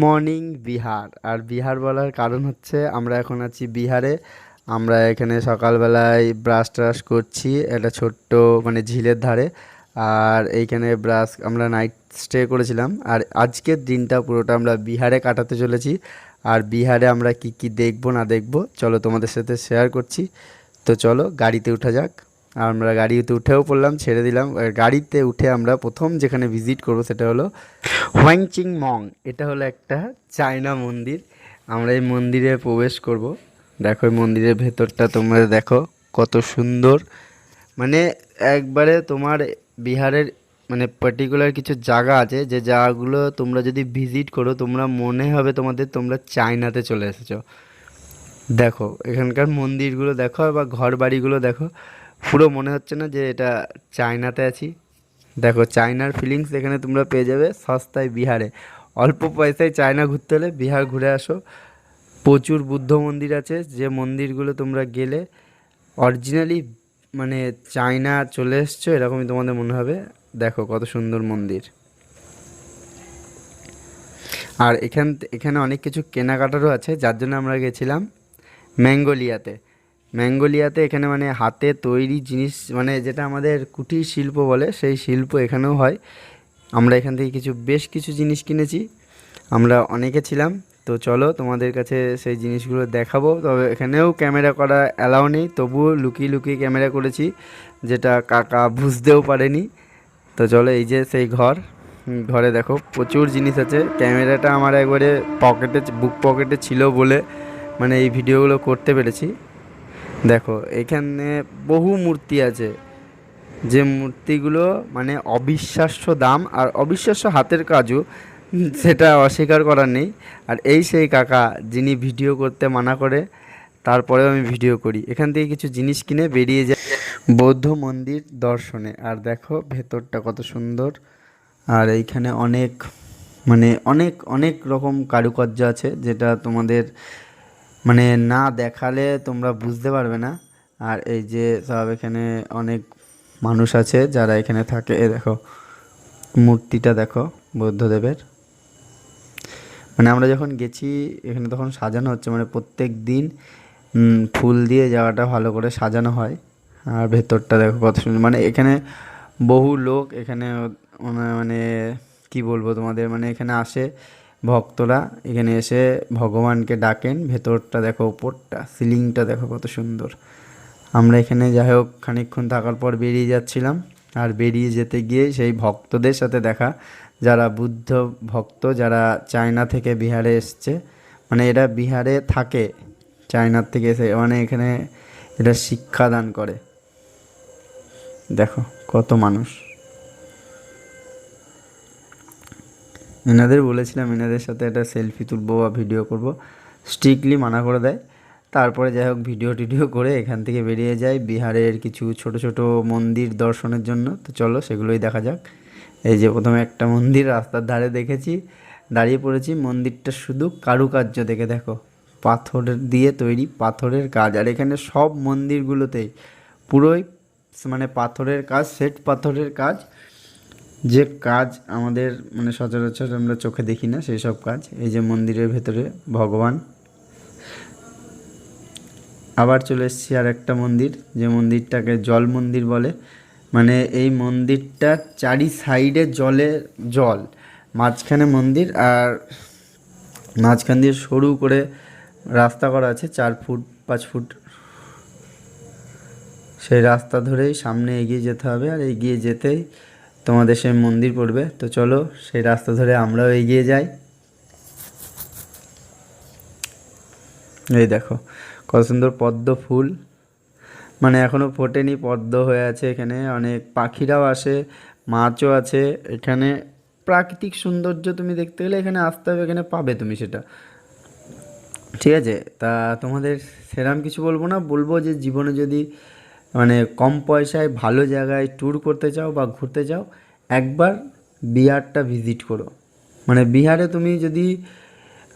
Morning Bihar. আর বিহার বলার কারণ হচ্ছে আমরা এখন আছি বিহারে। আমরা এখানে সকালবেলায় ব্রাশ ট্রাশ করছি একটা ছোট্ট মানে ঝিলের ধারে। আর এইখানে ব্রাশ আমরা নাইট স্টে করেছিলাম, আর আজকের দিনটা পুরোটা আমরা বিহারে কাটাতে চলেছি। আর বিহারে আমরা কি কি দেখবো না দেখবো চলো তোমাদের সাথে শেয়ার করছি। তো চলো গাড়িতে উঠা যাক। আর আমরা গাড়িতে উঠেও পড়লাম, ছেড়ে দিলাম। আর গাড়িতে উঠে আমরা প্রথম যেখানে ভিজিট করব সেটা হলো হোয়াংচিং মং। এটা হলো একটা চায়না মন্দির। আমরা এই মন্দিরে প্রবেশ করব। দেখো এই মন্দিরের ভেতরটা তোমরা দেখো কত সুন্দর। মানে একবারে তোমার বিহারের মানে পার্টিকুলার কিছু জায়গা আছে যে জায়গাগুলো তোমরা যদি ভিজিট করো তোমরা মনে হবে তোমরা চায়নাতে চলে এসেছো। দেখো এখানকার মন্দিরগুলো দেখো বা ঘর বাড়িগুলো দেখো, পুরো মনে হচ্ছে না যে এটা চায়নাতে আছি। দেখো চায়নার ফিলিংস এখানে তোমরা পেয়ে যাবে সস্তায় বিহারে। অল্প পয়সায় চায়না ঘুরতে হলে বিহার ঘুরে আসো। প্রচুর বুদ্ধ মন্দির আছে, যে মন্দিরগুলো তোমরা গেলে অরিজিনালি মানে চায়না চলে এসছো এরকমই তোমাদের মনে হবে। দেখো কত সুন্দর মন্দির। আর এখানে অনেক কিছু কেনাকাটারও আছে, যার জন্য আমরা গেছিলাম ম্যাঙ্গোলিয়াতে। ম্যাঙ্গোলিয়াতে এখানে মানে হাতে তৈরি জিনিস, মানে যেটা আমাদের কুটির শিল্প বলে সেই শিল্প এখানেও হয়। আমরা এখান থেকে বেশ কিছু জিনিস কিনেছি। আমরা অনেকে ছিলাম। তো চলো তোমাদের কাছে সেই জিনিসগুলো দেখাবো। তবে এখানেও ক্যামেরা করা অ্যালাউ নেই, তবুও লুকিয়ে লুকিয়ে ক্যামেরা করেছি, যেটা কাকা বুঝতেও পারেনি। তো চলো এই যে সেই ঘর। ঘরে দেখো প্রচুর জিনিস আছে। ক্যামেরাটা আমার একবারে বুক পকেটে ছিল বলে মানে এই ভিডিওগুলো করতে পেরেছি। দেখো এখানে বহু মূর্তি আছে, যে মূর্তিগুলো মানে অবিশ্বাস্য দাম আর অবিশ্বাস্য হাতের কাজও, সেটা অস্বীকার করার নেই। আর এই সেই কাকা যিনি ভিডিও করতে মানা করে, তারপরেও আমি ভিডিও করি। এখান থেকে কিছু জিনিস কিনে বেরিয়ে যাই বৌদ্ধ মন্দির দর্শনে। আর দেখো ভেতরটা কত সুন্দর। আর এইখানে অনেক মানে অনেক অনেক রকম কারুকার্য আছে, যেটা তোমাদের মানে না দেখালে তোমরা বুঝতে পারবে না। আর এই যে সব এখানে অনেক মানুষ আছে যারা এখানে থাকে। এ দেখো মূর্তিটা দেখো বুদ্ধদেবের। মানে আমরা যখন গেছি এখানে তখন সাজানো হচ্ছে, মানে প্রত্যেক দিন ফুল দিয়ে জায়গাটা ভালো করে সাজানো হয়। আর ভেতরটা দেখো কত সুন্দর। মানে এখানে বহু লোক এখানে মানে কি বলবো তোমাদের, মানে এখানে আসে ভক্তরা, এখানে এসে ভগবানকে ডাকেন। ভেতরটা দেখো, উপরটা সিলিংটা দেখো কত সুন্দর। আমরা এখানে যাই হোক খানিকক্ষণ থাকার পর বেরিয়ে যাচ্ছিলাম। আর বেরিয়ে যেতে গিয়ে সেই ভক্তদের সাথে দেখা, যারা বুদ্ধ ভক্ত, যারা চায়না থেকে বিহারে এসছে। মানে এরা বিহারে থাকে, চায়নার থেকে এসে মানে এখানে এটা শিক্ষাদান করে। দেখো কত মানুষ। এনাদের বলেছিলাম এনাদের সাথে একটা সেলফি তুলবো বা ভিডিও করব, স্ট্রিক্টলি মানা করে দেয়। তারপরে যাই হোক ভিডিও টিডিও করে এখান থেকে বেরিয়ে যায় বিহারের কিছু ছোট ছোট মন্দির দর্শনের জন্য। তো চলো সেগুলোই দেখা যাক। এই যে প্রথমে একটা মন্দির রাস্তার ধারে দেখেছি, দাঁড়িয়ে পড়েছি। মন্দিরটা শুধু কারুকার্য দেখে দেখো, পাথরের দিয়ে তৈরি, পাথরের কাজ। আর এখানে সব মন্দিরগুলোতেই পুরোই মানে পাথরের কাজ, শ্বেত পাথরের কাজ। যে কাজ আমাদের মানে সচরাচর আমরা চোখে দেখি না সেই সব কাজ। এই যে মন্দিরের ভেতরে ভগবান। আবার চলে এসেছি আর একটা মন্দির, যে মন্দিরটাকে জল মন্দির বলে। মানে এই মন্দিরটা চারি সাইডে জল, মাঝখানে মন্দির। আর মাঝখান দিয়ে সরু করে রাস্তা করা আছে 4 ফুট 5 ফুট। সেই রাস্তা ধরেই সামনে এগিয়ে যেতে হবে, আর এগিয়ে যেতেই তোমাদের সেই মন্দির পড়বে। তো চলো সেই রাস্তা ধরে আমরাও এগিয়ে যাই। এই দেখো কত সুন্দর পদ্ম ফুল, মানে এখনও ফোটেনি, পদ্ম হয়ে আছে। এখানে অনেক পাখিরাও আসে, মাছও আছে। এখানে প্রাকৃতিক সৌন্দর্য তুমি দেখতে গেলে এখানে আসতে হবে, এখানে পাবে তুমি সেটা। ঠিক আছে, তা তোমাদের সেরকম কিছু বলবো না, বলবো যে জীবনে যদি মানে কম পয়সায় ভালো জায়গায় ট্যুর করতে চাও বা ঘুরতে চাও, একবার বিহারটা ভিজিট করো। মানে বিহারে তুমি যদি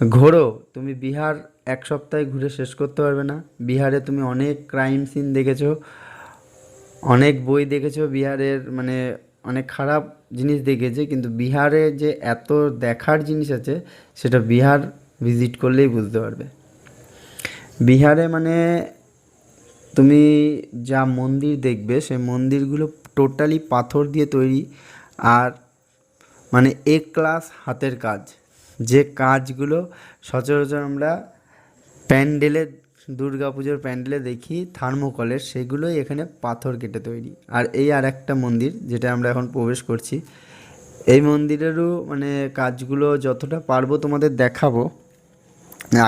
ঘোরো, তুমি বিহার 1 সপ্তাহে ঘুরে শেষ করতে পারবে না। বিহারে তুমি অনেক ক্রাইম সিন দেখেছো, অনেক বই দেখেছো বিহারের, মানে অনেক খারাপ জিনিস দেখিয়েছে, কিন্তু বিহারে যে এত দেখার জিনিস আছে সেটা বিহার ভিজিট করলেই বুঝতে পারবে। বিহারে মানে তুমি যা মন্দির দেখবে সেই মন্দিরগুলো টোটালি পাথর দিয়ে তৈরি, আর মানে এ ক্লাস হাতের কাজ। যে কাজগুলো সচরাচর আমরা প্যান্ডেলে, দুর্গা পুজোর প্যান্ডেলে দেখি থার্মোকলের, সেগুলোই এখানে পাথর কেটে তৈরি। আর এই আর একটা মন্দির যেটা আমরা এখন প্রবেশ করছি, এই মন্দিরেরও মানে কাজগুলো যতটা পারবো তোমাদের দেখাবো।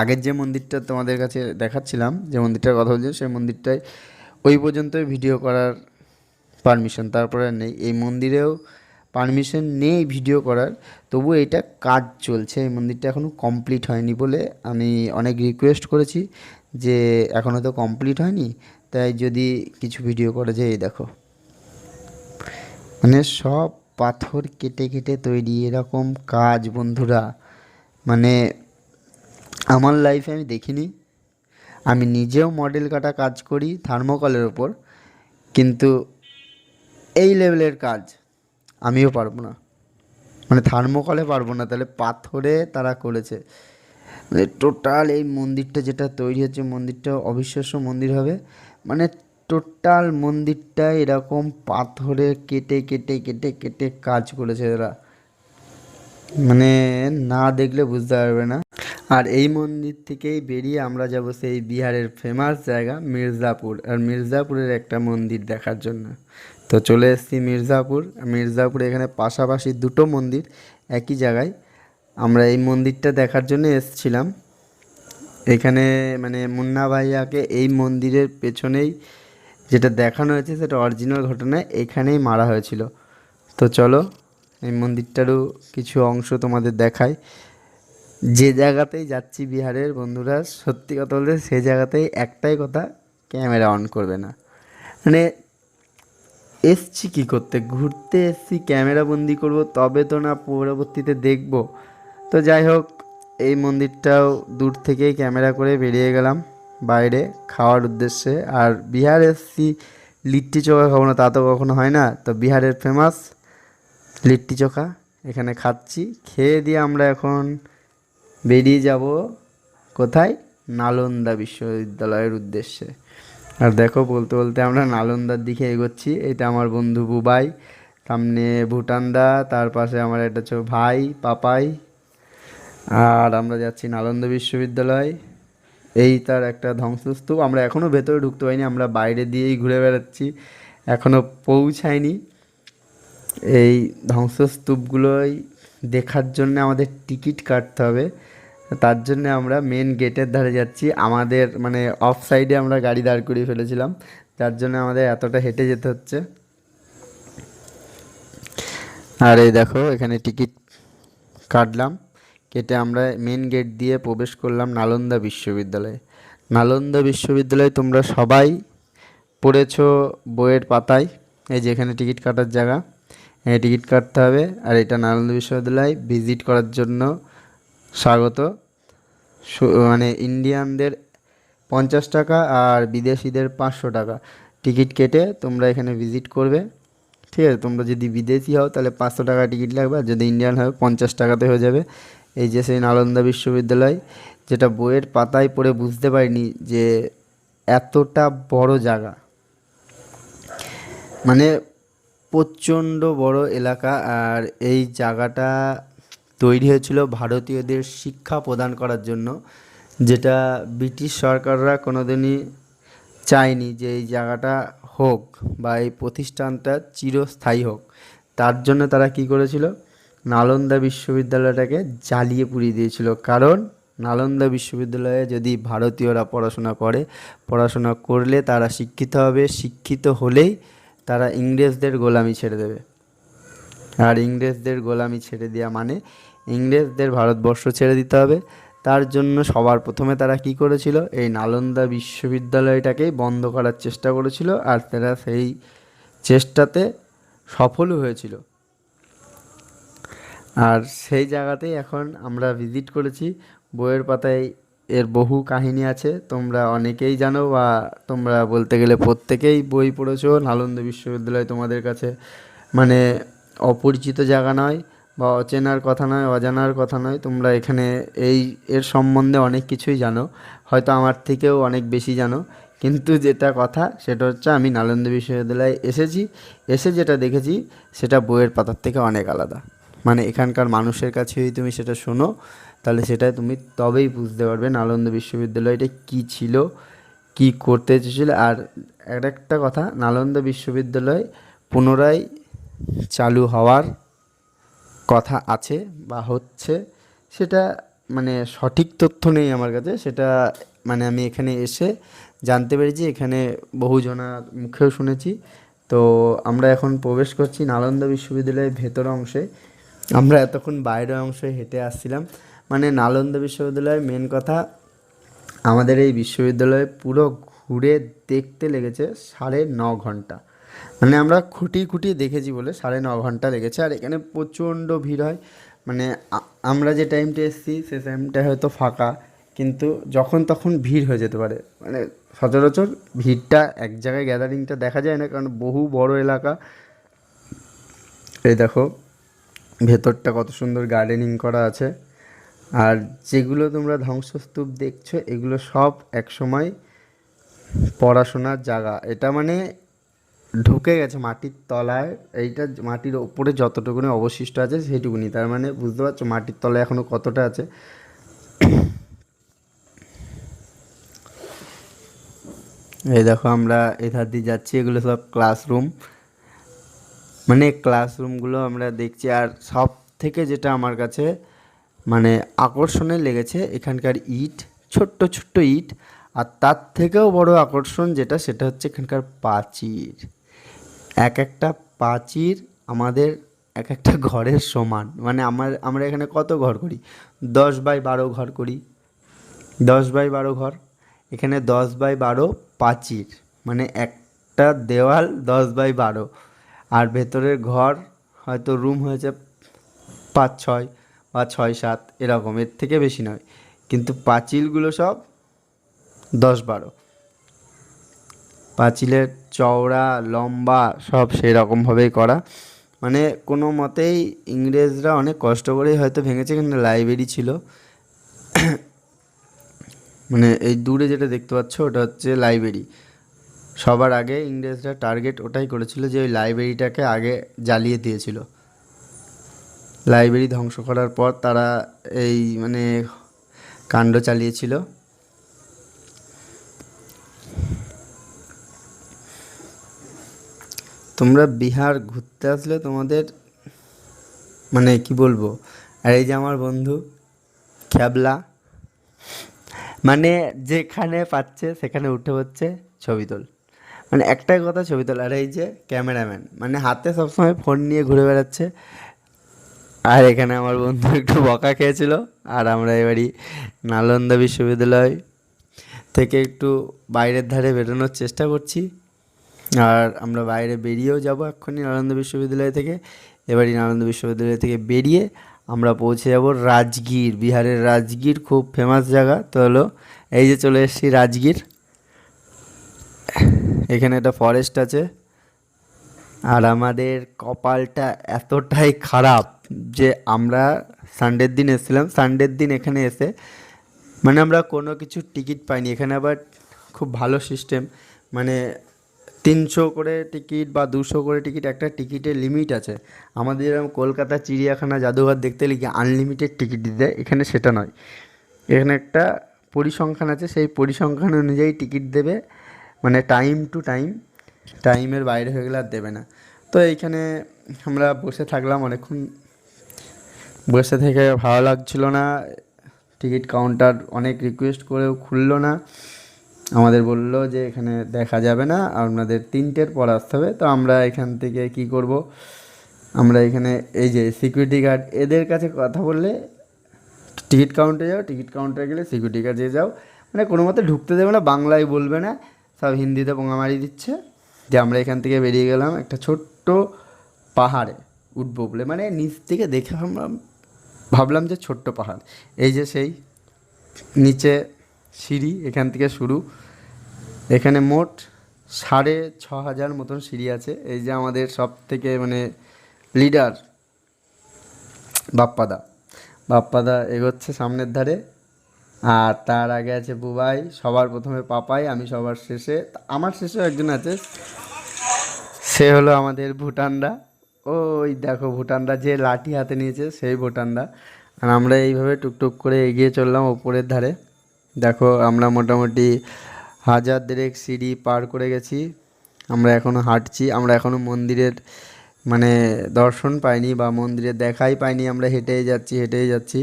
আগের যে মন্দিরটা তোমাদের কাছে দেখাচ্ছিলাম, যে মন্দিরটার কথা বলছি, সেই মন্দিরটায় ওই পর্যন্তই ভিডিও করার পারমিশন, তারপরে আর নেই। এই মন্দিরেও পারমিশন নেই ভিডিও করার, তবু এটা কাজ চলছে, এই মন্দিরটা এখনও কমপ্লিট হয়নি বলে আমি অনেক রিকোয়েস্ট করেছি যে এখনও তো কমপ্লিট হয়নি, তাই যদি কিছু ভিডিও করা যায়। এই দেখো মানে সব পাথর কেটে কেটে তৈরি এরকম কাজ বন্ধুরা, মানে আমার লাইফে আমি দেখিনি। আমি নিজেও মডেল কাটা কাজ করি থার্মোকলের ওপর, কিন্তু এই লেভেলের কাজ আমিও পারবো না, মানে থার্মোকলে পারবো না, তাহলে পাথরে তারা করেছে। মানে টোটাল এই মন্দিরটা যেটা তৈরি হচ্ছে, মন্দিরটা অবিশ্বাস্য মন্দির হবে। মানে টোটাল মন্দিরটা এরকম পাথরে কেটে কেটে কেটে কেটে কাজ করেছে এরা, মানে না দেখলে বুঝতে পারবে না। আর এই মন্দির থেকেই বেরিয়ে আমরা যাব সেই বিহারের ফেমাস জায়গা মির্জাপুর, আর মির্জাপুরের একটা মন্দির দেখার জন্য। তো চলে এসেছি মির্জাপুর। মির্জাপুরে এখানে পাশাপাশি দুটো মন্দির একই জায়গায়, আমরা এই মন্দিরটা দেখার জন্য এসেছিলাম। এখানে মানে মুন্না ভাইয়াকে এই মন্দিরের পেছনেই যেটা দেখানো হয়েছে সেটা অরিজিনাল ঘটনায় এখানেই মারা হয়েছিল। তো চলো এই মন্দিরটারও কিছু অংশ তোমাদের দেখাই। যে জায়গাতেই যাচ্ছি বিহারের বন্ধুরা, সত্যি কথা বলতে সেই জায়গাতেই একটাই কথা, ক্যামেরা অন করবে না। মানে এসছি কী করতে, ঘুরতে এসছি, ক্যামেরা বন্দি করব তবে তো না পরবর্তীতে দেখব। তো যাই হোক, এই মন্দিরটাও দূর থেকেই ক্যামেরা করে বেরিয়ে গেলাম বাইরে খাওয়ার উদ্দেশ্যে। আর বিহার এসছি লিট্টি চোখা খাবো না তা তো কখনো হয় না, তো বিহারের ফেমাস লিট্টি চোখা এখানে খাচ্ছি। খেয়ে দিয়ে আমরা এখন বেরিয়ে যাব কোথায়, নালন্দা বিশ্ববিদ্যালয়ের উদ্দেশ্যে। আর দেখো বলতে বলতে আমরা নালন্দার দিকে এগোচ্ছি। এটা আমার বন্ধু বুবাই, সামনে ভুটানদা, তার পাশে আমার একটা ছোট ভাই পাপাই, আর আমরা যাচ্ছি নালন্দা বিশ্ববিদ্যালয়। এই তার একটা ধ্বংসস্তূপ, আমরা এখনও ভেতরে ঢুকতে পারিনি, আমরা বাইরে দিয়েই ঘুরে বেড়াচ্ছি, এখনও পৌঁছাইনি। এই ধ্বংসস্তূপগুলোই দেখার জন্য আমাদের টিকিট কাটতে হবে, তার জন্য আমরা মেন গেটের ধারে যাচ্ছি। আমাদের মানে অফ সাইডে আমরা গাড়ি দাঁড় করিয়ে ফেলেছিলাম, যার জন্য আমাদের এতটা হেঁটে যেতে হচ্ছে। আর এই দেখো এখানে টিকিট কাটলাম, কেটে আমরা মেন গেট দিয়ে প্রবেশ করলাম নালন্দা বিশ্ববিদ্যালয়ে। নালন্দা বিশ্ববিদ্যালয়ে তোমরা সবাই পড়েছো বইয়ের পাতায়, এই যে এখানে টিকিট কাটার জায়গা, টিকিট কাটতে হবে। আর এটা নালন্দা বিশ্ববিদ্যালয় ভিজিট করার জন্য স্বাগত। মানে ইন্ডিয়ানদের 50 টাকা আর বিদেশিদের 500 টাকা টিকিট কেটে তোমরা এখানে ভিজিট করবে, ঠিক আছে? তোমরা যদি বিদেশি হও তাহলে 500 টাকা টিকিট লাগবে, আর যদি ইন্ডিয়ান হও 50 টাকাতে হয়ে যাবে। এই যে সেই নালন্দা বিশ্ববিদ্যালয়, যেটা বইয়ের পাতায় পড়ে বুঝতে পারিনি যে এতটা বড় জায়গা, মানে প্রচণ্ড বড় এলাকা। আর এই জায়গাটা তৈরি হয়েছিল ভারতীয়দের শিক্ষা প্রদান করার জন্য, যেটা ব্রিটিশ সরকাররা কোনোদিনই চায়নি যে এই জায়গাটা হোক বা এই প্রতিষ্ঠানটা চিরস্থায়ী হোক। তার জন্য তারা কি করেছিল, নালন্দা বিশ্ববিদ্যালয়টাকে জ্বালিয়ে পুড়িয়ে দিয়েছিল। কারণ নালন্দা বিশ্ববিদ্যালয়ে যদি ভারতীয়রা পড়াশোনা করলে তারা শিক্ষিত হবে, শিক্ষিত হলেই তারা ইংরেজদের গোলামি ছেড়ে দেবে। আর ইংরেজদের গোলামি ছেড়ে দেওয়া মানে ইংরেজদের ভারতবর্ষ ছেড়ে দিতে হবে। তার জন্য সবার প্রথমে তারা কি করেছিল, এই নালন্দা বিশ্ববিদ্যালয়টাকেই বন্ধ করার চেষ্টা করেছিল, আর তারা সেই চেষ্টাতে সফলও হয়েছিল। আর সেই জায়গাতেই এখন আমরা ভিজিট করেছি। বইয়ের পাতায় এর বহু কাহিনী আছে, তোমরা অনেকেই জানো বা তোমরা বলতে গেলে প্রত্যেকেই বই পড়েছো। নালন্দা বিশ্ববিদ্যালয় তোমাদের কাছে মানে অপরিচিত জায়গা নয় বা অচেনার কথা নয়, অজানার কথা নয়। তোমরা এখানে এই এর সম্বন্ধে অনেক কিছুই জানো, হয়তো আমার থেকেও অনেক বেশি জানো। কিন্তু যেটা কথা সেটা হচ্ছে আমি নালন্দা বিশ্ববিদ্যালয়ে এসেছি, এসে যেটা দেখেছি সেটা বইয়ের পাতার থেকে অনেক আলাদা। মানে এখানকার মানুষের কাছে যদি তুমি সেটা শোনো তাহলে সেটা তুমি তবেই বুঝতে পারবে নালন্দা বিশ্ববিদ্যালয়টা কী ছিল, কী করতে চেয়েছিল। আর একটা কথা, নালন্দা বিশ্ববিদ্যালয় পুনরায় চালু হওয়ার কথা আছে বা হচ্ছে, সেটা মানে সঠিক তথ্য নেই আমার কাছে। সেটা মানে আমি এখানে এসে জানতে পেরেছি, এখানে বহুজনার মুখেও শুনেছি। তো আমরা এখন প্রবেশ করছি নালন্দা বিশ্ববিদ্যালয়ের ভেতর অংশে। আমরা এতক্ষণ বাইরের অংশে হেঁটে আসছিলাম। মানে নালন্দা বিশ্ববিদ্যালয়ের মেন কথা, আমাদের এই বিশ্ববিদ্যালয়ে পুরো ঘুরে দেখতে লেগেছে 9.5 ঘন্টা। মানে আমরা খুঁটিয়ে খুঁটিয়ে দেখেছি বলে 9.5 ঘন্টা লেগেছে। আর এখানে প্রচণ্ড ভিড় হয়। মানে আমরা যে টাইমটা এসেছি সে টাইমটা হয়তো ফাঁকা, কিন্তু যখন তখন ভিড় হয়ে যেতে পারে। মানে সচরাচর ভিড়টা এক জায়গায় গ্যাদারিংটা দেখা যায় না, কারণ বহু বড় এলাকা। এই দেখো ভেতরটা কত সুন্দর গার্ডেনিং করা আছে। আর যেগুলো তোমরা ধ্বংসস্তূপ দেখছো এগুলো সব একসময় পড়াশোনার জায়গা। এটা মানে ঢুকে গেছে মাটির তলায়। এইটা মাটির ওপরে যতটুকুনি অবশিষ্ট আছে সেইটুকুনি, তার মানে বুঝতে পারছো মাটির তলায় এখনও কতটা আছে। এই দেখো আমরা এধার দিয়ে যাচ্ছি, এগুলো সব ক্লাসরুম। মানে ক্লাসরুমগুলো আমরা দেখছি। আর সব থেকে যেটা আমার কাছে মানে আকর্ষণের লেগেছে এখানকার ইট, ছোট্ট ছোট্ট ইট। আর তার থেকেও বড় আকর্ষণ যেটা, সেটা হচ্ছে এখানকার প্রাচীর। এক একটা প্রাচীর আমাদের এক একটা ঘরের সমান। মানে আমরা এখানে কত ঘর করি, 10x12 ঘর করি, 10x12 ঘর। এখানে 10x12 প্রাচীর, মানে একটা দেওয়াল 10x12। আর ভেতরের ঘর হয়তো রুম হয়েছে 5-6 বা 6-7 এরকম, এর থেকে বেশি নয়। কিন্তু পাঁচিলগুলো সব 10-12। পাঁচিলের চওড়া লম্বা সব সেই রকমভাবেই করা। মানে কোনো মতেই ইংরেজরা অনেক কষ্ট করেই হয়তো ভেঙেছে। এখানে লাইব্রেরি ছিল। মানে এই দূরে যেটা দেখতে পাচ্ছ ওটা হচ্ছে লাইব্রেরি। সবার আগে ইংরেজরা টার্গেট ওটাই করেছিল যে ওই লাইব্রেরিটাকে আগে জ্বালিয়ে দিয়েছিল। লাইব্রেরি ধ্বংস করার পর তারা এই মানে কাণ্ড চালিয়েছিল। তোমরা বিহার ঘুরতে আসলে তোমাদের মানে কি বলবো। আর এই যে আমার বন্ধু ক্যাবলা, মানে যেখানে পাচ্ছে সেখানে উঠে পড়ছে ছবি তোল। মানে একটাই কথা, ছবি তোল। আর এই যে ক্যামেরাম্যান, মানে হাতে সবসময় ফোন নিয়ে ঘুরে বেড়াচ্ছে। আর এখানে আমার বন্ধু একটু বকা খেয়েছিল। আর আমরা এবারই নালন্দা বিশ্ববিদ্যালয় থেকে একটু বাইরের ধারে বেরোনোর চেষ্টা করছি। আর আমরা বাইরে বেরিয়েও যাব এক্ষুনি নালন্দা বিশ্ববিদ্যালয় থেকে। এবারই নালন্দা বিশ্ববিদ্যালয় থেকে বেরিয়ে আমরা পৌঁছে যাব রাজগীর। বিহারের রাজগীর খুব ফেমাস জায়গা। তো হলো এই যে চলে এসেছি রাজগীর। এখানে একটা ফরেস্ট আছে। আর আমাদের কপালটা এতটাই খারাপ যে আমরা সানডের দিন এসেছিলাম। সানডের দিন এখানে এসে মানে আমরা কোনো কিছু টিকিট পাইনি। এখানে আবার খুব ভালো সিস্টেম, মানে 300 করে টিকিট বা 200 করে টিকিট, একটা টিকিটের লিমিট আছে। আমাদের যেরকম কলকাতা চিড়িয়াখানা জাদুঘর দেখতে গেলে কি আনলিমিটেড টিকিট দিতে দেয়, এখানে সেটা নয়। এখানে একটা পরিসংখ্যান আছে, সেই পরিসংখ্যান অনুযায়ী টিকিট দেবে। মানে টাইম টু টাইম, টাইমের বাইরে হয়ে গেলে আর দেবে না। তো এইখানে আমরা বসে থাকলাম অনেকক্ষণ। বসে থেকে ভালো লাগছিল না। টিকিট কাউন্টার অনেক রিকোয়েস্ট করেও খুললো না। আমাদের বললো যে এখানে দেখা যাবে না, আপনাদের 3টের পর আসতে হবে। তো আমরা এখান থেকে কি করব, আমরা এখানে এই যে সিকিউরিটি গার্ড, এদের কাছে কথা বললে টিকিট কাউন্টারে যাও, টিকিট কাউন্টারে গেলে সিকিউরিটি গার্ডে যাও, মানে কোনো মতে ঢুকতে দেবে না, বাংলায় বলবে না, সব হিন্দিতে পোঙা মারি দিচ্ছে। যে আমরা এখান থেকে বেরিয়ে গেলাম একটা ছোট্ট পাহাড়ে উঠবো বলে। মানে নিচ থেকে দেখে আমরা ভাবলাম যে ছোট্ট পাহাড়। এই যে সেই নিচে সিঁড়ি, এখান থেকে শুরু। এখানে মোট 6,500 মতন সিঁড়ি আছে। এই যে আমাদের সব থেকে মানে লিডার বাপ্পাদা। বাপ্পাদা এগোচ্ছে সামনের ধারে, আর তার আগে আছে বুবাই, সবার প্রথমে পাপাই, আমি সবার শেষে। আমার শেষেও একজন আছে, সে হলো আমাদের ভুটানরা। ওই দেখো ভুটানরা যে লাঠি হাতে নিয়েছে সেই ভুটানরা। আর আমরা এইভাবে টুকটুক করে এগিয়ে চললাম ওপরের ধারে। দেখো আমরা মোটামুটি 1000 সিঁড়ি পার করে গেছি। আমরা এখনও হাঁটছি, আমরা এখনও মন্দিরের মানে দর্শন পাইনি বা মন্দিরের দেখাই পাইনি, আমরা হেঁটেই যাচ্ছি হেঁটেই যাচ্ছি।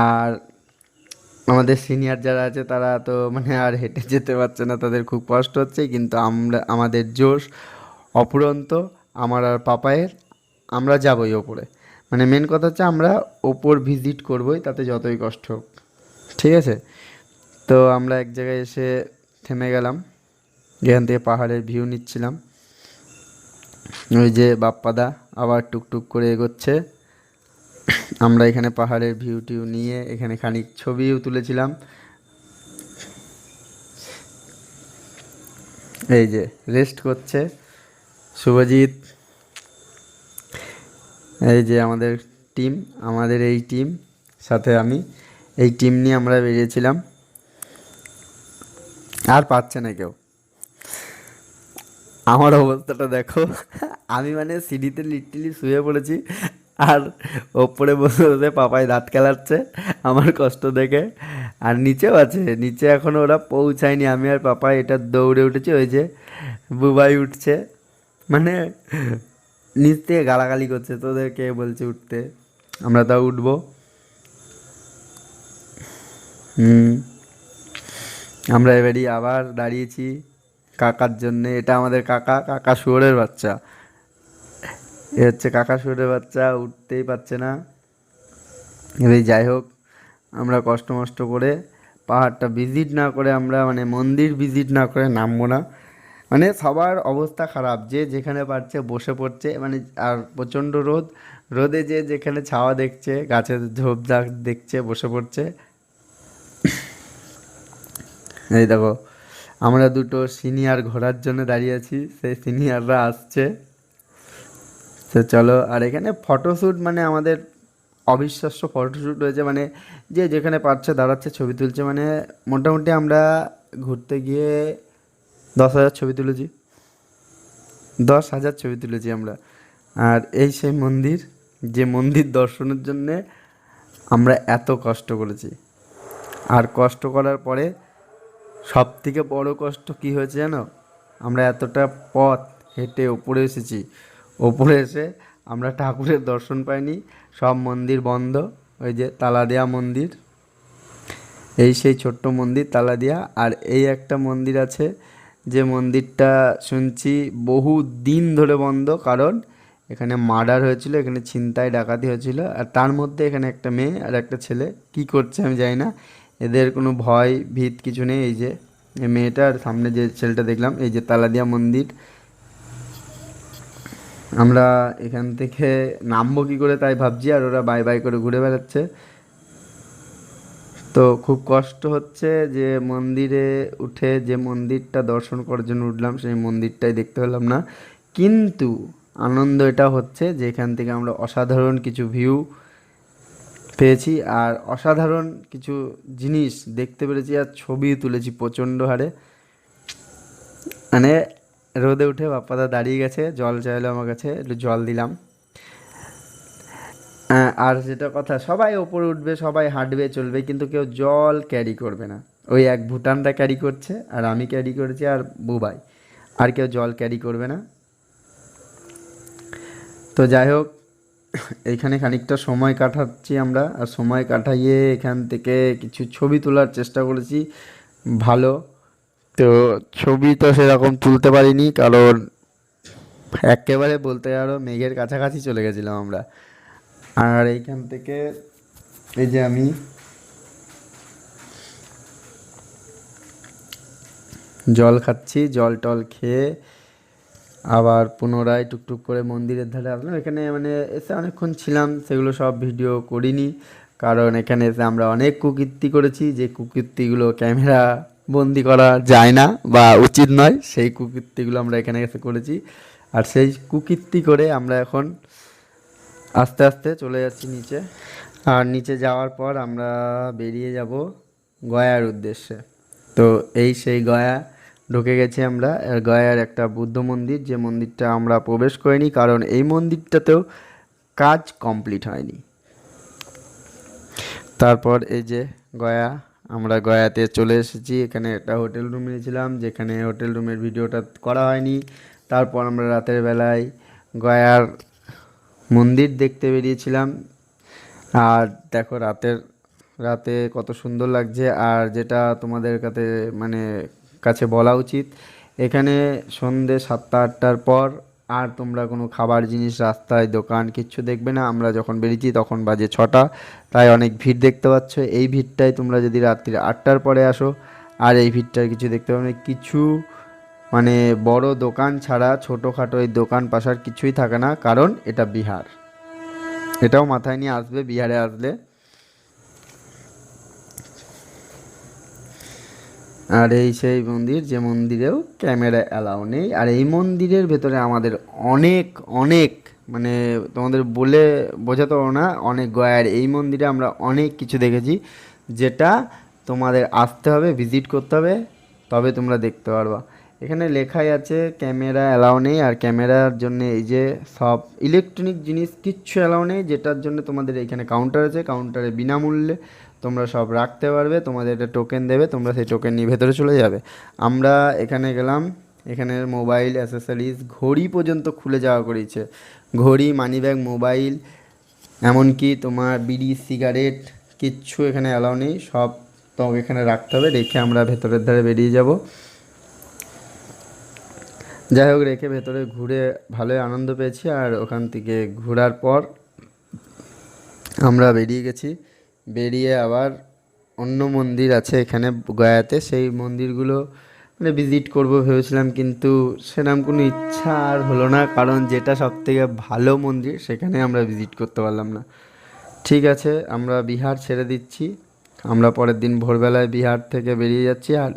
আর আমাদের সিনিয়র যারা আছে তারা তো মানে আর হেঁটে যেতে পারছে না, তাদের খুব কষ্ট হচ্ছে, কিন্তু আমাদের জোশ অফুরন্ত, আমার আর পাপায়ের। আমরা যাবই ওপরে, মানে মেন কথা হচ্ছে আমরা ওপর ভিজিট করবই, তাতে যতই কষ্ট হোক, ঠিক আছে। তো আমরা এক জায়গায় এসে থেমে গেলাম, এখান থেকে পাহাড়ের ভিউ নিচ্ছিলাম। ওই যে বাপ্পাদা আবার টুকটুক করে এগোচ্ছে। আমরা এখানে পাহাড়ের ভিউ টিউ নিয়ে এখানে খানিক ছবিও তুলেছিলাম। এই যে রেস্ট করছে শুভজিৎ, এই যে আমাদের টিম, আমাদের এই টিম, সাথে আমি, এই টিম নিয়ে আমরা বেরিয়েছিলাম। আর পাচ্ছে না কেউ। আমার অবস্থাটা দেখো, আমি মানে সিঁড়িতে লিটারলি শুয়ে পড়েছি, আর ওপরে বসে বসে পাপাই দাঁত কেলাচ্ছে আমার কষ্ট দেখে। আর নিচেও আছে, নিচে এখনও ওরা পৌঁছায়নি, আমি আর পাপাই এটা দৌড়ে উঠেছি। ওই যে বুবাই উঠছে, মানে নিচ থেকে গালাগালি করছে, তোদের কে বলছে উঠতে, আমরা তাও উঠবো। হুম, আমরা এবারই আবার দাঁড়িয়েছি কাকার জন্যে। এটা আমাদের কাকা, কাকা শুয়োরের বাচ্চা, এ হচ্ছে কাকা শুয়োরের বাচ্চা, উঠতেই পারছে না। এবার যাই হোক, আমরা কষ্ট মষ্ট করে পাহাড়টা ভিজিট না করে, আমরা মানে মন্দির ভিজিট না করে নামবো না। মানে সবার অবস্থা খারাপ, যে যেখানে পারছে বসে পড়ছে, মানে আর প্রচণ্ড রোদ, রোদে যে যেখানে ছাওয়া দেখছে, গাছের ঝোপঝাড় দেখছে, বসে পড়ছে। এই দেখো আমরা দুটো সিনিয়র ঘোরার জন্য দাঁড়িয়ে আছি, সেই সিনিয়ররা আসছে। তো চলো, আর এখানে ফটোশ্যুট মানে আমাদের অবিশ্বাস্য ফটোশ্যুট হয়েছে, মানে যে যেখানে পারছে দাঁড়াচ্ছে ছবি তুলছে, মানে মোটামুটি আমরা ঘুরতে গিয়ে 10,000 ছবি তুলেছি, 10,000 ছবি তুলেছি আমরা। আর এই সেই মন্দির, যে মন্দির দর্শনের জন্যে আমরা এত কষ্ট করেছি। আর কষ্ট করার পরে সব থেকে বড় কষ্ট কী হয়েছে জানো, আমরা এতটা পথ হেঁটে ওপরে এসেছি, ওপরে এসে আমরা ঠাকুরের দর্শন পাইনি, সব মন্দির বন্ধ। ওই যে তালা দেয়া মন্দির, এই সেই ছোট্ট মন্দির তালা দেয়া। আর এই একটা মন্দির আছে, যে মন্দিরটা শুনছি বহু দিন ধরে বন্ধ, কারণ এখানে মার্ডার হয়েছিল, এখানে ছিনতাই ডাকাতি হয়েছিল। আর তার মধ্যে এখানে একটা মেয়ে আর একটা ছেলে কি করছে আমি জানি না, এদের কোনো ভয় ভীত কিছু নেই। এই যে এই মেয়েটার সামনে যে ছেলেটা দেখলাম, এই যে তালা দেয়া মন্দির। আমরা এখান থেকে নামবো কী করে তাই ভাবছি, আর ওরা বাই বাই করে ঘুরে বেড়াচ্ছে। তো খুব কষ্ট হচ্ছে যে মন্দিরে উঠে, যে মন্দিরটা দর্শন করার জন্য উঠলাম, সেই মন্দিরটাই দেখতে পেলাম না। কিন্তু আনন্দ এটা হচ্ছে যে এখান থেকে আমরা অসাধারণ কিছু ভিউ পেয়েছি, আর অসাধারণ কিছু জিনিস দেখতে পেরেছি, আর ছবিও তুলেছি প্রচণ্ড হারে। মানে রোদে উঠে বাপ্পাদা দাঁড়িয়ে গেছে, জল চাইলো আমার কাছে, একটু জল দিলাম। আর যেটা কথা, সবাই ওপরে উঠবে, সবাই হাঁটবে চলবে, কিন্তু কেউ জল ক্যারি করবে না। ওই এক ভুটানটা ক্যারি করছে, আর আমি ক্যারি করেছি, আর বুবাই, আর কেউ জল ক্যারি করবে না। তো যাই হোক, এইখানে খানিকটা সময় কাটাচ্ছি আমরা, আর সময় কাটাইয়ে এখান থেকে কিছু ছবি তোলার চেষ্টা করেছি ভালো। তো ছবি তো সেরকম তুলতে পারিনি, কারণ একেবারে বলতে আরও মেঘের কাছাকাছি চলে গেছিলাম আমরা। আর এইখান থেকে এই যে আমি জল খাচ্ছি, জল টল খেয়ে আবার পুনরায় টুকটুক করে মন্দিরের ধারে আসলাম। এখানে মানে এসে অনেকক্ষণ ছিলাম, সেগুলো সব ভিডিও করিনি, কারণ এখানে এসে আমরা অনেক কুকীর্তি করেছি, যে কুকীর্তিগুলো ক্যামেরা বন্দি করা যায় না বা উচিত নয়, সেই কুকীর্তিগুলো আমরা এখানে এসে করেছি। আর সেই কুকীর্তি করে আমরা এখন আস্তে আস্তে চলে যাচ্ছি নিচে। আর নিচে যাওয়ার পর আমরা বেরিয়ে যাব গয়ার উদ্দেশ্যে। তো এই সেই গয়া ঢুকে গেছি আমরা। আর গয়ার একটা বুদ্ধ মন্দির, যে মন্দিরটা আমরা প্রবেশ করিনি কারণ এই মন্দিরটাতেও কাজ কমপ্লিট হয়নি। তারপর এই যে গয়া, আমরা গয়াতে চলে এসেছি। এখানে একটা হোটেল রুম নিয়েছিলাম, যেখানে হোটেল রুমের ভিডিওটা করা হয়নি। তারপর আমরা রাতের বেলায় গয়ার মন্দির দেখতে বেরিয়েছিলাম। আর দেখো রাতে কত সুন্দর লাগছে। আর যেটা তোমাদের কাছে মানে কাছে বলা উচিত, এখানে সন্ধে 7টা 8টার পর আর তোমরা কোনো খাবার জিনিস, রাস্তায় দোকান কিচ্ছু দেখবে না। আমরা যখন বেরিয়েছি তখন বাজে 6টা, তাই অনেক ভিড় দেখতে পাচ্ছ। এই ভিড়টাই তোমরা যদি রাত্রি 8টার পরে আসো, আর এই ভিড়টার কিছু দেখতে পাবে না। কিছু মানে বড় দোকান ছাড়া ছোটোখাটো এই দোকান পাশার কিছুই থাকে না, কারণ এটা বিহার। এটাও মাথায় নিয়ে আসবে বিহারে আসলে। আর এই সেই মন্দির, যে মন্দিরেও ক্যামেরা অ্যালাউ নেই। আর এই মন্দিরের ভেতরে আমাদের অনেক অনেক মানে তোমাদের বলে বোঝাতে পারবো না, অনেক গয়ার এই মন্দিরে আমরা অনেক কিছু দেখেছি, যেটা তোমাদের আসতে হবে, ভিজিট করতে হবে, তবে তোমরা দেখতে পারবা। এখানে লেখাই আছে ক্যামেরা অ্যালাউ নেই। আর ক্যামেরার জন্য এই যে সব ইলেকট্রনিক জিনিস কিচ্ছু অ্যালাউ নেই, যেটার জন্য তোমাদের এখানে কাউন্টার আছে, কাউন্টারে বিনামূল্যে তোমরা সব রাখতে পারবে। তোমাদের একটা টোকেন দেবে, তোমরা সেই টোকেন নিয়ে ভেতরে চলে যাবে। আমরা এখানে গেলাম, এখানে মোবাইল অ্যাসেসরিজ ঘড়ি পর্যন্ত খুলে যাওয়া করেছে। ঘড়ি, মানিব্যাগ, মোবাইল, এমনকি তোমার বিড়ি সিগারেট কিচ্ছু এখানে অ্যালাউ নেই। সব তোমাকে এখানে রাখতে হবে। রেখে আমরা ভেতরের ধারে বেরিয়ে যাব। যাই হোক, রেখে ভেতরে ঘুরে ভালোই আনন্দ পেয়েছি। আর ওখান থেকে ঘোরার পর আমরা বেরিয়ে গেছি। বেরিয়ে আবার অন্য মন্দির আছে এখানে গয়াতে, সেই মন্দিরগুলো মানে ভিজিট করবো ভেবেছিলাম, কিন্তু সেরকম কোনো ইচ্ছা আর হলো না, কারণ যেটা সব থেকে ভালো মন্দির সেখানে আমরা ভিজিট করতে পারলাম না। ঠিক আছে, আমরা বিহার ছেড়ে দিচ্ছি। আমরা পরের দিন ভোরবেলায় বিহার থেকে বেরিয়ে যাচ্ছি। আর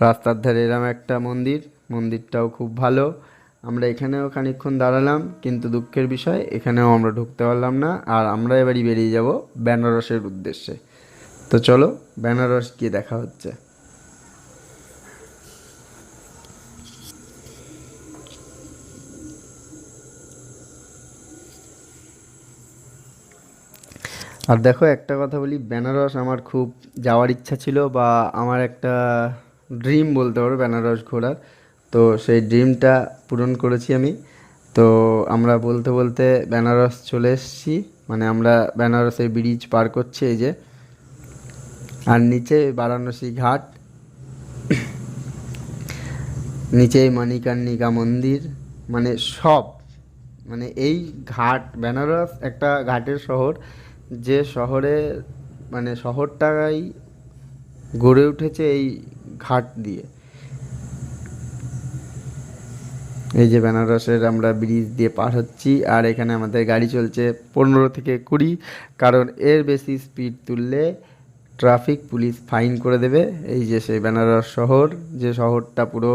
রাস্তার ধারে এরম একটা মন্দির, মন্দিরটাও খুব ভালো। আমরা এখানেও খানিকক্ষণ দাঁড়ালাম, কিন্তু দুঃখের বিষয় এখানেও আমরা ঢুকতে পারলাম না। আর আমরা এবারই বেরিয়ে যাব বেনারসের উদ্দেশ্যে। তো চলো বেনারস গিয়ে দেখা হচ্ছে। আর দেখো, একটা কথা বলি, বেনারস আমার খুব যাওয়ার ইচ্ছা ছিল, বা আমার একটা ড্রিম বলতে পারো বেনারস ঘোরার। তো সেই ড্রিমটা পূরণ করেছি আমি। তো আমরা বলতে বলতে বেনারস চলে এসেছি। মানে আমরা বেনারসের ব্রিজ পার করছি এই যে। আর নিচে বারাণসী ঘাট, নিচেই মণিকর্ণিকা মন্দির, মানে সব মানে এই ঘাট, বেনারস একটা ঘাটের শহর, যে শহরে মানে শহরটাই গড়ে উঠেছে এই ঘাট দিয়ে। এই যে বেনারসের আমরা ব্রিজ দিয়ে পার হচ্ছি। আর এখানে আমাদের গাড়ি চলছে 15 থেকে 20, কারণ এর বেশি স্পিড তুললে ট্রাফিক পুলিশ ফাইন করে দেবে। এই যে সেই বেনারস শহর, যে শহরটা পুরো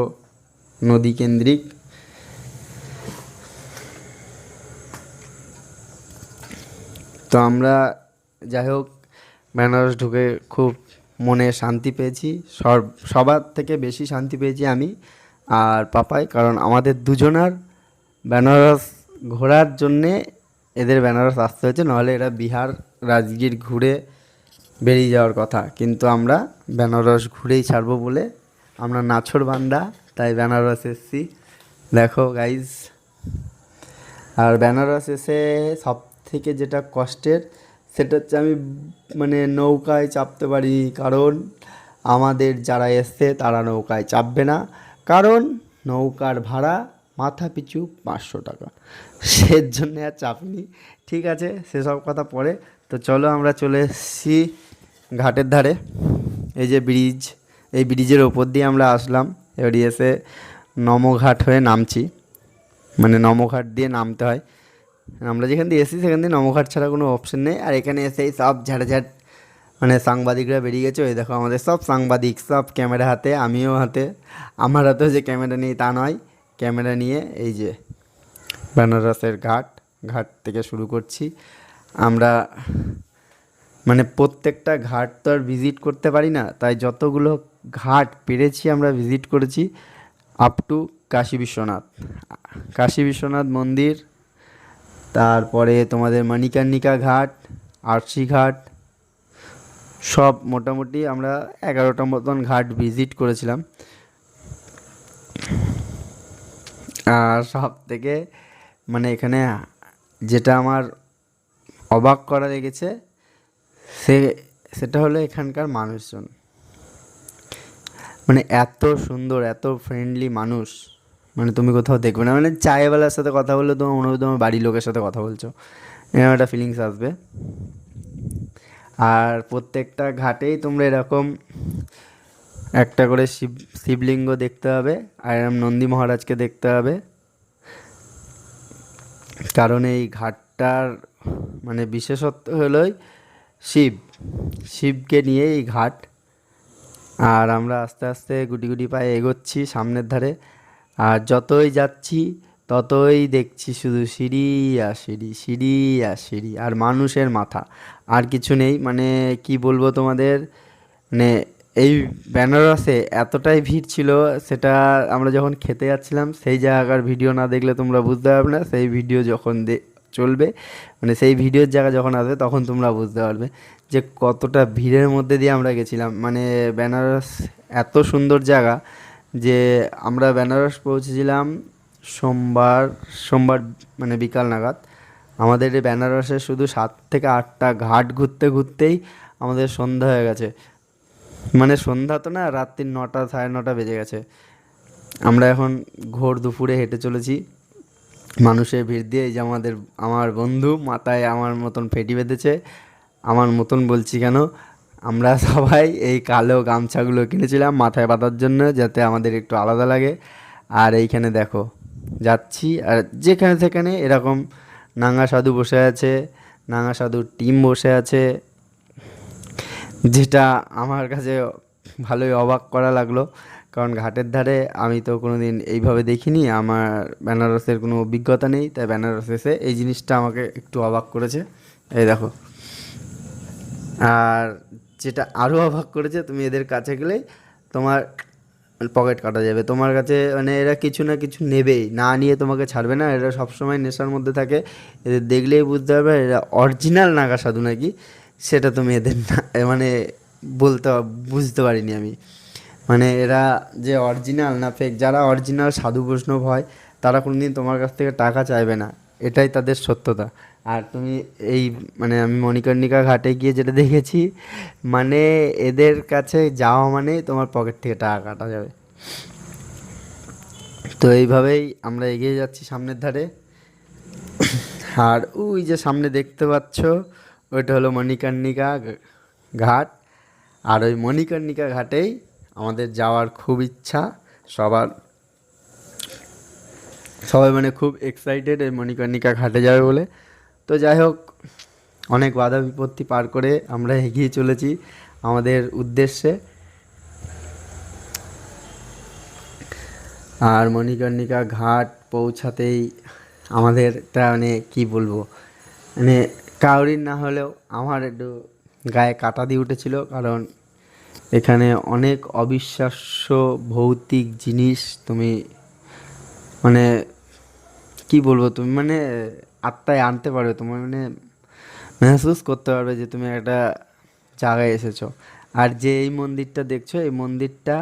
নদী কেন্দ্রিক। তো আমরা যাই হোক বেনারস ঢুকে খুব মনে শান্তি পেয়েছি। সবার থেকে বেশি শান্তি পেয়েছি আমি আর পাপাই, কারণ আমাদের দুজনার বেনারস ঘোরার জন্যে এদের বেনারস আসতে হয়েছে, নাহলে এরা বিহার রাজগীর ঘুরে বেরিয়ে যাওয়ার কথা। কিন্তু আমরা বেনারস ঘুরেই ছাড়বো বলে আমরা নাছোড়বান্দা, তাই বেনারস এসেছি। দেখো গাইজ, আর বেনারস এসে সব থেকে যেটা কষ্টের, সেটা হচ্ছে আমি মানে নৌকায় চাপতে পারি, কারণ আমাদের যারা এসছে তারা নৌকায় চাপবে না, কারণ নৌকার ভাড়া মাথা পিছু 500 টাকা। সের জন্য আর চাপিনি। ঠিক আছে, সেসব কথা পরে। তো চলো আমরা চলে এসেছি ঘাটের ধারে। এই যে ব্রিজ, এই ব্রিজের ওপর দিয়ে আমরা আসলাম। এবারে এসে নমঘাট হয়ে নামছি, মানে নমঘাট দিয়ে নামতে হয়। আমরা যেখান দিয়ে এসেছি সেখান দিয়ে নমঘাট ছাড়া কোনো অপশন নেই। আর এখানে এসেই সব ঝাড় মানে সাংবাদিকরা বেরিয়ে গেছে। ওই দেখো আমাদের সব সাংবাদিক, সব ক্যামেরা হাতে, আমিও হাতে। আমার হাতেও যে ক্যামেরা নেই তা নয়, ক্যামেরা নিয়ে এই যে বেনারসের ঘাট ঘাট থেকে শুরু করছি। আমরা মানে প্রত্যেকটা ঘাট তো আর ভিজিট করতে পারি না, তাই যতগুলো ঘাট পেরেছি আমরা ভিজিট করেছি আপ টু কাশী বিশ্বনাথ। কাশী বিশ্বনাথ মন্দির, তারপরে তোমাদের মণিকর্ণিকা ঘাট, আরশি ঘাট, সব মোটামুটি আমরা 11টা মতন ঘাট ভিজিট করেছিলাম। আর সব থেকে মানে এখানে যেটা আমার অবাক করা লেগেছে সে সেটা হলো এখানকার মানুষজন। মানে এত সুন্দর, এত ফ্রেন্ডলি মানুষ, মানে তুমি কোথাও দেখবে না। মানে চায়ওয়ালার সাথে কথা বললে তোমার মনে হবে তোমার বাড়ির লোকের সাথে কথা বলছো, এরকম একটা ফিলিংস আসবে। আর প্রত্যেকটা ঘাটেই তোমরা এরকম একটা করে শিবলিঙ্গ দেখতে হবে, আর এরকম নন্দী মহারাজকে দেখতে হবে। কারণ এই ঘাটটার মানে বিশেষত্ব হলোই শিবকে নিয়ে এই ঘাট। আর আমরা আস্তে আস্তে গুটি গুটি পায়ে এগোচ্ছি সামনের ধারে, আর যতই যাচ্ছি ততই দেখছি শুধু সিঁড়ি আর সিঁড়ি, সিঁড়ি আর সিঁড়ি, আর মানুষের মাথা, আর কিছু নেই। মানে কি বলবো তোমাদের, মানে এই বেনারসে এতটাই ভিড় ছিল, সেটা আমরা যখন খেতে যাচ্ছিলাম সেই জায়গার ভিডিও না দেখলে তোমরা বুঝতে পারবে না। সেই ভিডিও যখন চলবে, মানে সেই ভিডিওর জায়গা যখন আসবে তখন তোমরা বুঝতে পারবে যে কতটা ভিড়ের মধ্যে দিয়ে আমরা গেছিলাম। মানে বেনারস এত সুন্দর জায়গা যে আমরা বেনারস পৌঁছেছিলাম সোমবার সোমবার মানে বিকাল নাগাদ। আমাদের এই বেনারসে শুধু 7 থেকে 8টা ঘাট ঘুরতে ঘুরতেই আমাদের সন্ধ্যা হয়ে গেছে। মানে সন্ধ্যা তো না, রাত্রির 9টা, সাড়ে 9টা বেজে গেছে। আমরা এখন ঘোর দুপুরে হেঁটে চলেছি মানুষের ভিড় দিয়ে। এই যে আমার বন্ধু মাথায় আমার মতন ফেটি বেঁধেছে, আমার মতন বলছি কেন, আমরা সবাই এই কালো গামছাগুলো কিনেছিলাম মাথায় বাঁধার জন্য, যাতে আমাদের একটু আলাদা লাগে। আর এইখানে দেখো যাচ্ছি, আর যেখানে সেখানে এরকম নাঙ্গা সাধু বসে আছে, নাঙ্গা সাধুর টিম বসে আছে, যেটা আমার কাছে ভালোই অবাক করা লাগলো। কারণ ঘাটের ধারে আমি তো কোনো দিন এইভাবে দেখিনি, আমার বেনারসের কোনো অভিজ্ঞতা নেই, তাই বেনারস এসে এই জিনিসটা আমাকে একটু অবাক করেছে। এই দেখো। আর যেটা আরও অবাক করেছে, তুমি এদের কাছে গেলেই তোমার পকেট কাটা যাবে। তোমার কাছে মানে এরা কিছু না কিছু নেবেই, না নিয়ে তোমাকে ছাড়বে না। এরা সবসময় নেশার মধ্যে থাকে, এদের দেখলেই বুঝতে পারবে এরা অরিজিনাল নাগা সাধু নাকি, সেটা তুমি এদের না মানে বুঝতে পারিনি আমি। মানে এরা যে অরিজিনাল না ফেক, যারা অরিজিনাল সাধু বৈষ্ণব হয় তারা কোনোদিন তোমার কাছ থেকে টাকা চাইবে না, এটাই তাদের সত্যতা। আর তুমি এই মানে আমি মণিকর্ণিকা ঘাটে গিয়ে যেটা দেখেছি, মানে এদের কাছে যাওয়া মানে তোমার পকেট থেকে টাকা কাটা যাবে। তো এইভাবেই আমরা এগিয়ে যাচ্ছি সামনের ধারে। আর ওই যে সামনে দেখতে পাচ্ছ ওইটা হলো মণিকর্ণিকা ঘাট। আর ওই মণিকর্ণিকা ঘাটেই আমাদের যাওয়ার খুব ইচ্ছা সবার। সবাই মানে খুব এক্সাইটেড এই মণিকর্ণিকা ঘাটে যাবে বলে। তো যাই হোক, অনেক বাধা বিপত্তি পার করে আমরা এগিয়ে চলেছি আমাদের উদ্দেশ্যে। আর মণিকর্ণিকা ঘাট পৌঁছাতেই আমাদেরটা মানে কী বলবো, মানে কাউরির না হলেও আমার একটু গায়ে কাঁটা দিয়ে উঠেছিল। কারণ এখানে অনেক অবিশ্বাস্য ভৌতিক জিনিস তুমি মানে কি বলবো, তুমি মানে আত্মায় আনতে পারবে, তোমার মানে মেহসুস করতে পারবে যে তুমি একটা জায়গায় এসেছো। আর যে এই মন্দিরটা দেখছো, এই মন্দিরটা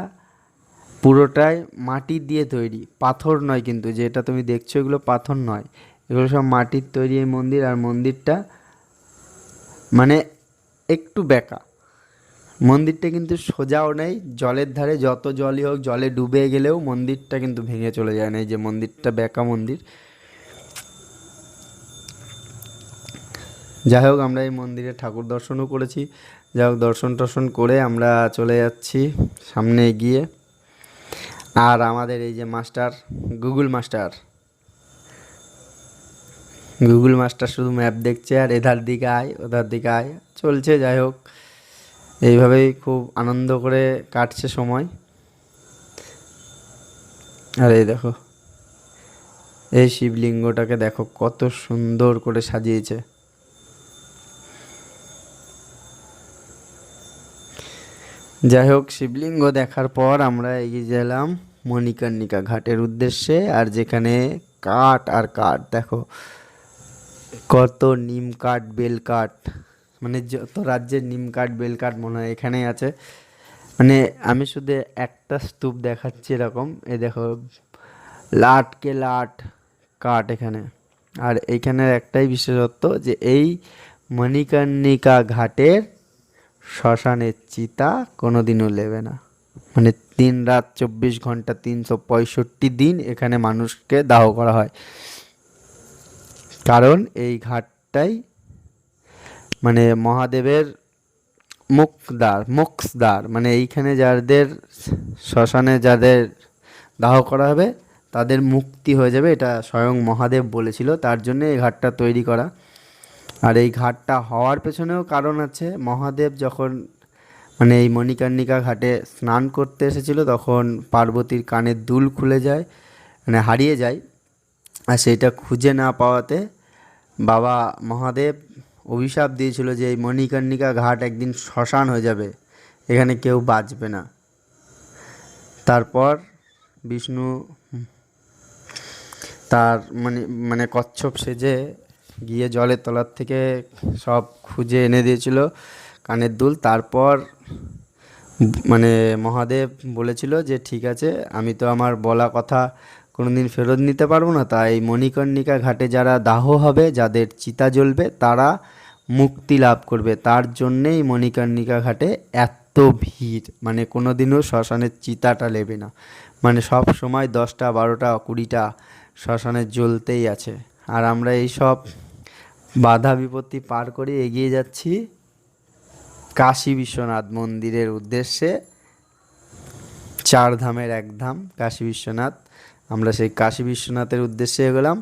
পুরোটাই মাটি দিয়ে তৈরি, পাথর নয়। কিন্তু যেটা তুমি দেখছো এগুলো পাথর নয়, এগুলো সব মাটির তৈরি এই মন্দির। আর মন্দিরটা মানে একটু বেঁকা, মন্দিরটা কিন্তু সোজাও নেই। জলের ধারে যত জলই হোক, জলে ডুবে গেলেও মন্দিরটা কিন্তু ভেঙে চলে যায় না। এই যে মন্দিরটা বেঁকা মন্দির। যাই হোক, আমরা এই মন্দিরে ঠাকুর দর্শনও করেছি। যাই হোক, দর্শন টর্শন করে আমরা চলে যাচ্ছি সামনে এগিয়ে। আর আমাদের এই যে master, Google master, Google master শুধু ম্যাপ দেখছে আর এধার দিকে আয় ওধার দিকে আয় চলছে। যাই হোক, এইভাবেই খুব আনন্দ করে কাটছে সময়। আর এই দেখো এই শিবলিঙ্গটাকে দেখো কত সুন্দর করে সাজিয়েছে। যাই হোক, শিবলিঙ্গ দেখার পর আমরা এগিয়ে গেলাম মণিকর্ণিকা ঘাটের উদ্দেশ্যে। আর যেখানে কাঠ আর কাঠ দেখো, কত নিম কাঠ, বেল কাঠ, মানে যত রাজ্যের নিম কাঠ বেল কাঠ মনে হয় এখানেই আছে। মানে আমি শুধু একটা স্তূপ দেখাচ্ছি এরকম, এই দেখো লাটকে লাট কাঠ এখানে। আর এইখানের একটাই বিশেষত্ব যে এই মণিকর্ণিকা ঘাটের শ্মশানের চিতা কোনোদিনও লেবে না। মানে দিন রাত 24 ঘন্টা 365 দিন এখানে মানুষকে দাহ করা হয়, কারণ এই ঘাটটাই মানে মহাদেবের মোক্ষদ্বার। মানে এইখানে যাদের শ্মশানে যাদের দাহ করা হবে তাদের মুক্তি হয়ে যাবে, এটা স্বয়ং মহাদেব বলেছিল, তার জন্য এই ঘাটটা তৈরি করা। আর এই ঘাটটা হওয়ার পেছনেও কারণ আছে। মহাদেব যখন মানে এই মণিকর্ণিকা ঘাটে স্নান করতে এসেছিল তখন পার্বতীর কানের দুল খুলে যায়, মানে হারিয়ে যায়। আর সেইটা খুঁজে না পাওয়াতে বাবা মহাদেব অভিশাপ দিয়েছিল যে এই মণিকর্ণিকা ঘাট একদিন শ্মশান হয়ে যাবে, এখানে কেউ বাঁচবে না। তারপর বিষ্ণু তার মানে মানে কচ্ছপ সেজে গিয়ে জলের তলার থেকে সব খুঁজে এনে দিয়েছিল কানের দুল। তারপর মানে মহাদেব বলেছিল যে ঠিক আছে, আমি তো আমার বলা কথা কোনোদিন ফেরত নিতে পারবো না, তাই মণিকর্ণিকা ঘাটে যারা দাহ হবে, যাদের চিতা জ্বলবে, তারা মুক্তি লাভ করবে। তার জন্যেই মণিকর্ণিকা ঘাটে এত ভিড়, মানে কোনোদিনও শ্মশানের চিতাটা লেবে না, মানে সব সময় 10টা 12টা 20টা শ্মশানে জ্বলতেই আছে। আর আমরা এই সব বাধা বিপত্তি পার করে এগিয়ে যাচ্ছি কাশী বিশ্বনাথ মন্দিরের উদ্দেশ্যে। 4 ধামের এক ধাম কাশী বিশ্বনাথ। আমরা সেই কাশী বিশ্বনাথের উদ্দেশ্যে এগোলাম।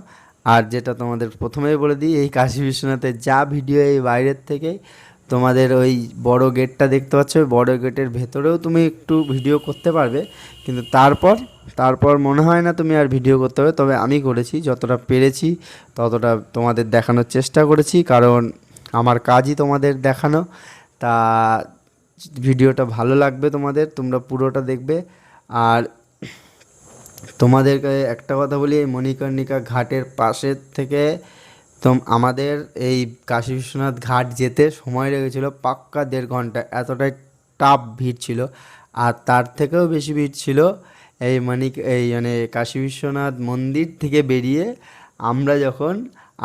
আর যেটা তোমাদের প্রথমেই বলে দিই, এই কাশী বিশ্বনাথের যা ভিডিও এই বাইরের থেকে, তোমাদের ওই বড় গেটটা দেখতে পাচ্ছ, ওই বড় গেটের ভেতরেও তুমি একটু ভিডিও করতে পারবে, কিন্তু তারপর মনে হয় না তুমি আর ভিডিও করতে হবে। তবে আমি করেছি, যতটা পেরেছি ততটা তোমাদের দেখানোর চেষ্টা করেছি, কারণ আমার কাজই তোমাদের দেখানো। তা ভিডিওটা ভালো লাগবে তোমাদের, তোমরা পুরোটা দেখবে। আর তোমাদেরকে একটা কথা বলি, এই মণিকর্ণিকা ঘাটের পাশের থেকে আমাদের এই কাশী বিশ্বনাথ ঘাট যেতে সময় লেগেছিল পাক্কা 1.5 ঘন্টা, এতটাই টাফ ভিড় ছিল। আর তার থেকেও বেশি ভিড় ছিল এই মানে কাশী বিশ্বনাথ মন্দির থেকে বেরিয়ে আমরা যখন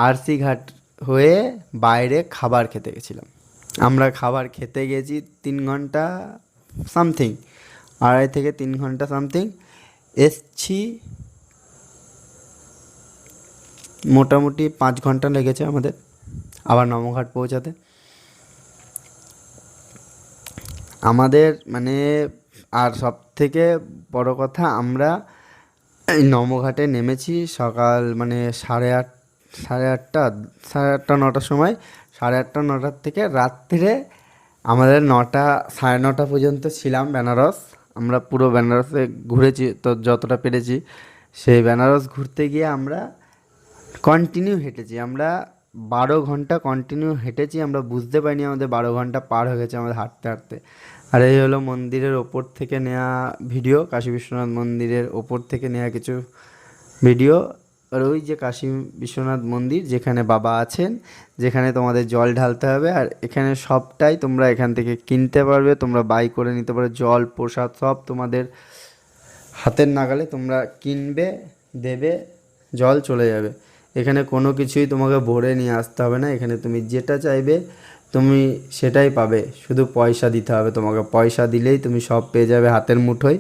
আরসি ঘাট হয়ে বাইরে খাবার খেতে গেছিলাম। আমরা খাবার খেতে গেছি 3 ঘন্টা সামথিং, 2.5 থেকে 3 ঘন্টা সামথিং। এসছি মোটামুটি 5 ঘন্টা লেগেছে আমাদের আবার নমঘাট পৌঁছাতে। আমাদের মানে আর সব থেকে বড় কথা, আমরা এই নমঘাটে নেমেছি সকাল মানে 8:30 8:30 9টার সময়। 8:30 9টার থেকে রাত্রে আমাদের 9টা 9:30 পর্যন্ত ছিলাম বেনারস। আমরা পুরো বেনারসে ঘুরেছি তো যতটা পেরেছি। সেই বেনারস ঘুরতে গিয়ে আমরা কন্টিনিউ হেঁটেছি, আমরা 12 ঘন্টা কন্টিনিউ হেঁটেছি। আমরা বুঝতে পারিনি আমাদের 12 ঘন্টা পার হয়ে গেছে আমাদের হাঁটতে হাঁটতে। আর এই হলো মন্দিরের ওপর থেকে নেওয়া ভিডিও, কাশী বিশ্বনাথ মন্দিরের ওপর থেকে নেওয়া কিছু ভিডিও। আর ওই যে কাশী বিশ্বনাথ মন্দির যেখানে বাবা আছেন, যেখানে তোমাদের জল ঢালতে হবে। আর এখানে সবটাই তোমরা এখান থেকে কিনতে পারবে, তোমরা বাই করে নিতে পারবে, জল প্রসাদ সব তোমাদের হাতের নাগালে, তোমরা কিনবে, দেবে, জল চলে যাবে। এখানে কোনো কিছুই তোমাকে ভরে নিয়ে আসতে হবে না, এখানে তুমি যেটা চাইবে তুমি সেটাই পাবে, শুধু পয়সা দিতে হবে তোমাকে। পয়সা দিলেই তুমি সব পেয়ে যাবে হাতের মুঠোয়।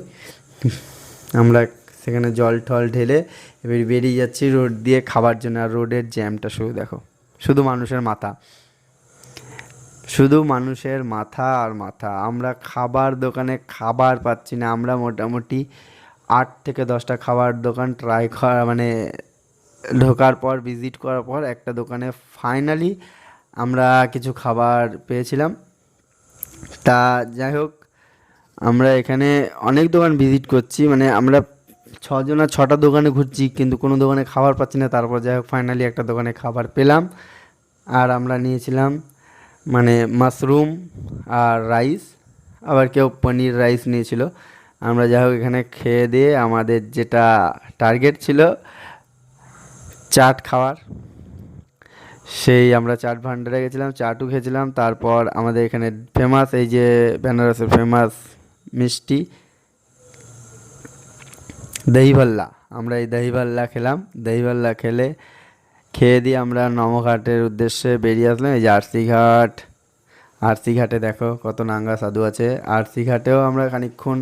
আমরা সেখানে জল টল ঢেলে এবার বেরিয়ে যাচ্ছি রোড দিয়ে খাবার জন্য। আর রোডের জ্যামটা শুধু দেখো, শুধু মানুষের মাথা, শুধু মানুষের মাথা আর মাথা। আমরা খাবার দোকানে খাবার পাচ্ছি না। আমরা মোটামুটি 8 থেকে 10টা খাবার দোকান ট্রাই করা মানে ঢোকার পর, ভিজিট করার পর একটা দোকানে ফাইনালি আমরা কিছু খাবার পেয়েছিলাম। তা যাই হোক, আমরা এখানে অনেক দোকান ভিজিট করছি, মানে আমরা ছজন আর ছটা দোকানে ঘুরছি, কিন্তু কোনো দোকানে খাবার পাচ্ছি না। তারপর যাই হোক ফাইনালি একটা দোকানে খাবার পেলাম। আর আমরা নিয়েছিলাম মানে মাশরুম আর রাইস, আবার কেউ পনির রাইস নিয়েছিল। আমরা যাই হোক এখানে খেয়ে দিয়ে আমাদের যেটা টার্গেট ছিল চাট খাওয়ার, সেই আমরা চাট ভান্ডারে গেছিলাম, চাটও খেয়েছিলাম। তারপর আমাদের এখানে ফেমাস এই যে বেনারসের ফেমাস মিষ্টি দই ভাল্লা, আমরা এই দই ভাল্লা খেলাম। দই ভাল্লা খেয়ে দিয়ে আমরা নমঘাটের উদ্দেশ্যে বেরিয়ে আসলাম। এই যে আরসি ঘাট, আরসি ঘাটে দেখো কত নাঙ্গা সাধু আছে। আরসি ঘাটেও আমরা খানিকক্ষণ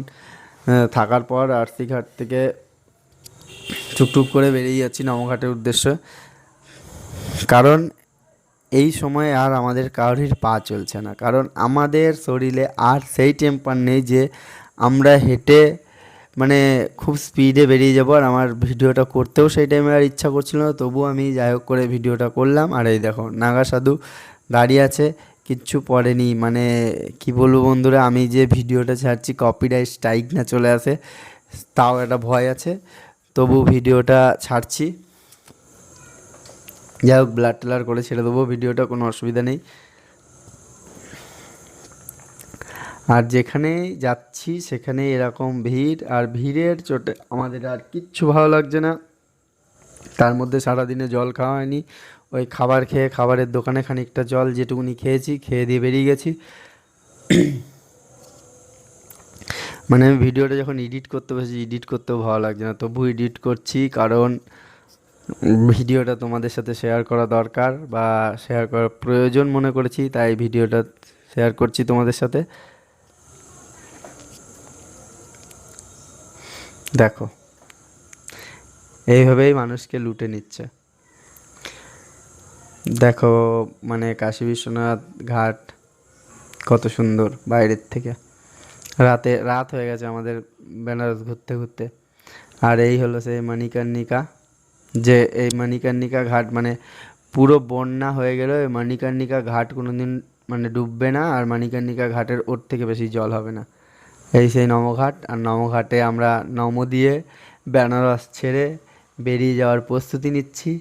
থাকার পর আরসি ঘাট থেকে টুকটুক করে বেরিয়ে যাচ্ছি নমঘাটের উদ্দেশ্যে। কারণ এই সময় আর আমাদের কারোরই পা চলছে না, কারণ আমাদের শরীরে আর সেই টেম্পার নেই যে আমরা হেঁটে মানে খুব স্পিডে বেরিয়ে যাবো। আর আমার ভিডিওটা করতেও সেই টাইমে আর ইচ্ছা করছিল না, তবুও আমি যাই হোক করে ভিডিওটা করলাম। আর এই দেখো নাগা সাধু দাঁড়িয়ে আছে, কিচ্ছু পড়েনি। মানে কি বলবো বন্ধুরা, আমি যে ভিডিওটা ছাড়ছি কপিরাইট স্ট্রাইক না চলে আসে তাও একটা ভয় আছে, তবু ভিডিওটা ছাড়ছি। যাই হোক ব্লার টেলার করে ছেড়ে দেবো ভিডিওটা, কোনো অসুবিধা নেই। আর যেখানে যাচ্ছি সেখানে এরকম ভিড়, আর ভিড়ের চোটে আমাদের আর কিচ্ছু ভালো লাগছে না। তার মধ্যে সারাদিনে জল খাওয়া হয়নি, ওই খাবার খেয়ে খাবারের দোকানে খানিকটা জল যেটুকুনি খেয়েছি, খেয়ে দিয়ে বেরিয়ে গেছি। মানে আমি ভিডিওটা যখন এডিট করতে বসেছি, এডিট করতেও ভালো লাগছে না, তবু এডিট করছি, কারণ ভিডিওটা তোমাদের সাথে শেয়ার করা দরকার বা শেয়ার করার প্রয়োজন মনে করেছি, তাই ভিডিওটা শেয়ার করছি তোমাদের সাথে। দেখো এইভাবেই মানুষকে লুটে নিচ্ছে। দেখো মানে কাশী বিশ্বনাথ ঘাট কত সুন্দর বাইরের থেকে। রাত হয়ে গেছে আমাদের বেনারস ঘুরতে ঘুরতে। আর এই হলো সেই মণিকর্ণিকা, যে এই মণিকর্ণিকা ঘাট মানে পুরো বন্যা হয়ে গেলেও এই মণিকর্ণিকা ঘাট কোনো দিন মানে ডুববে না, আর মণিকর্ণিকা ঘাটের ওর থেকে বেশি জল হবে না। এই সেই নমঘাট, আর নমঘাটে আমরা নম দিয়ে বেনারস ছেড়ে বেরিয়ে যাওয়ার প্রস্তুতি নিচ্ছি,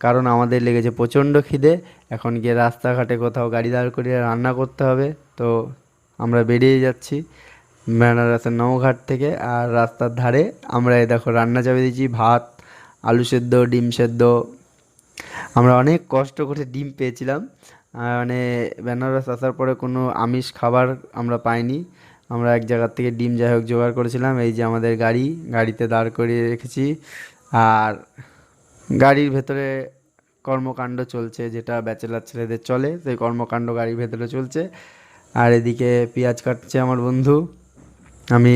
কারণ আমাদের লেগেছে প্রচণ্ড খিদে। এখন গিয়ে রাস্তাঘাটে কোথাও গাড়ি দাঁড় করিয়ে রান্না করতে হবে, তো আমরা বেরিয়ে যাচ্ছি বেনারসের নমঘাট থেকে। আর রাস্তার ধারে আমরা এই দেখো রান্না চাপে দিয়েছি, ভাত, আলু সেদ্ধ, ডিম সেদ্ধ। আমরা অনেক কষ্ট করে ডিম পেয়েছিলাম, মানে বেনারস আসার পরে কোনো আমিষ খাবার আমরা পাইনি। আমরা এক জায়গার থেকে ডিম যাই হোক জোগাড় করেছিলাম। এই যে আমাদের গাড়িতে দাঁড় করিয়ে রেখেছি, আর গাড়ির ভেতরে কর্মকাণ্ড চলছে, যেটা ব্যাচেলার ছেলেদের চলে, সেই কর্মকাণ্ড গাড়ির ভেতরে চলছে। আর এদিকে পেঁয়াজ কাটছে আমার বন্ধু, আমি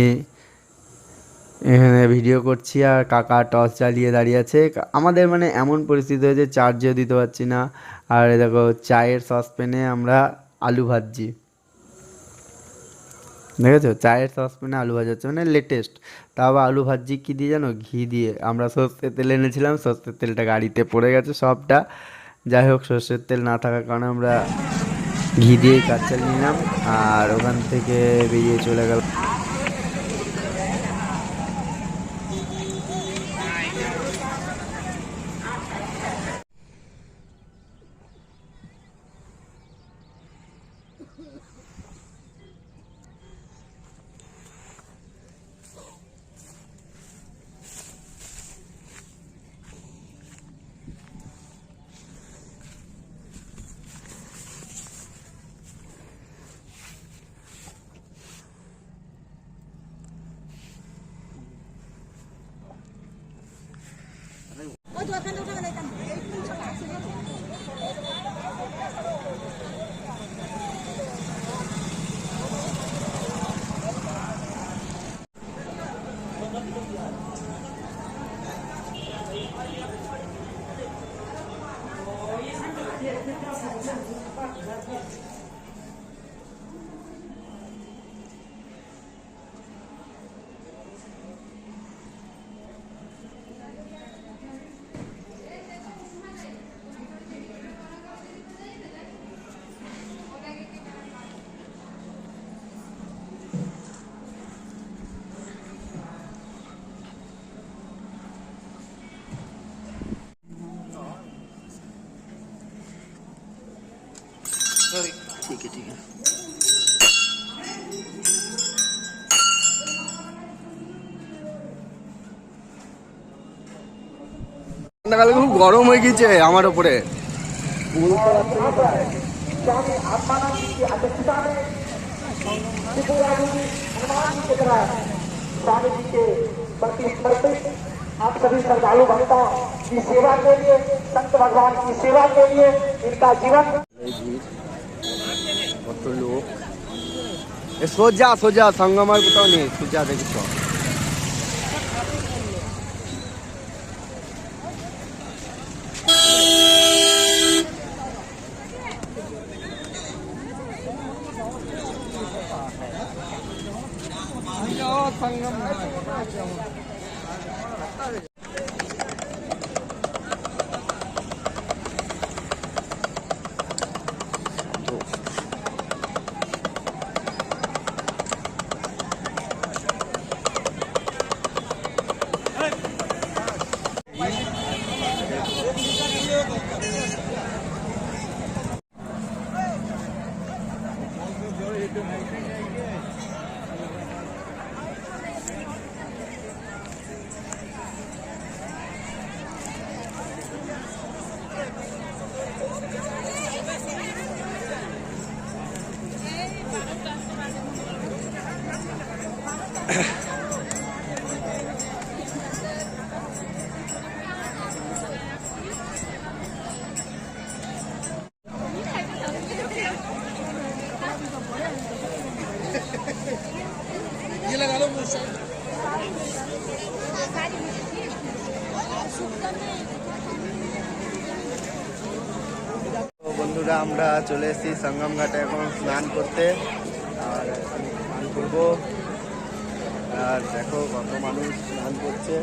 এখানে ভিডিও করছি, আর কাকা টর্চ জ্বালিয়ে দাঁড়িয়ে আছে। আমাদের মানে এমন পরিস্থিতি হয়েছে চার্জও দিতে পারছি না। আর এই দেখো চায়ের সসপ্যানে আমরা আলু ভাজছি, দেখেছো চায়ের সসপ্যানে আলু ভাজা হচ্ছে, মানে লেটেস্ট। তা আবার আলু ভাজছি কী দিয়ে জানো, ঘি দিয়ে। আমরা সর্ষের তেল এনেছিলাম, সর্ষের তেলটা গাড়িতে পড়ে গেছে সবটা। যাই হোক সর্ষের তেল না থাকার কারণে আমরা ঘি দিয়েই কাজ চালিয়ে নিলাম, আর ওখান থেকে বেরিয়ে চলে গেল। ঠিক আছে। ঠান্ডাকালে খুব গরম হয়ে গেছে আমার ওপরে। स्वामी जी के प्रति समर्पित आप सभी श्रद्धालु भक्तों की सेवा के लिए, संत भगवान की सेवा के लिए इनका जीवन। কত লোক, সোজা সোজা সঙ্গম আর কোথাও নেই, সোজা দেখিস। বন্ধুরা আমরা চলে এসেছি সঙ্গম ঘাটে এখন স্নান করতে, আর আমি স্নান করবো। আর দেখো কত মানুষ স্নান করছে।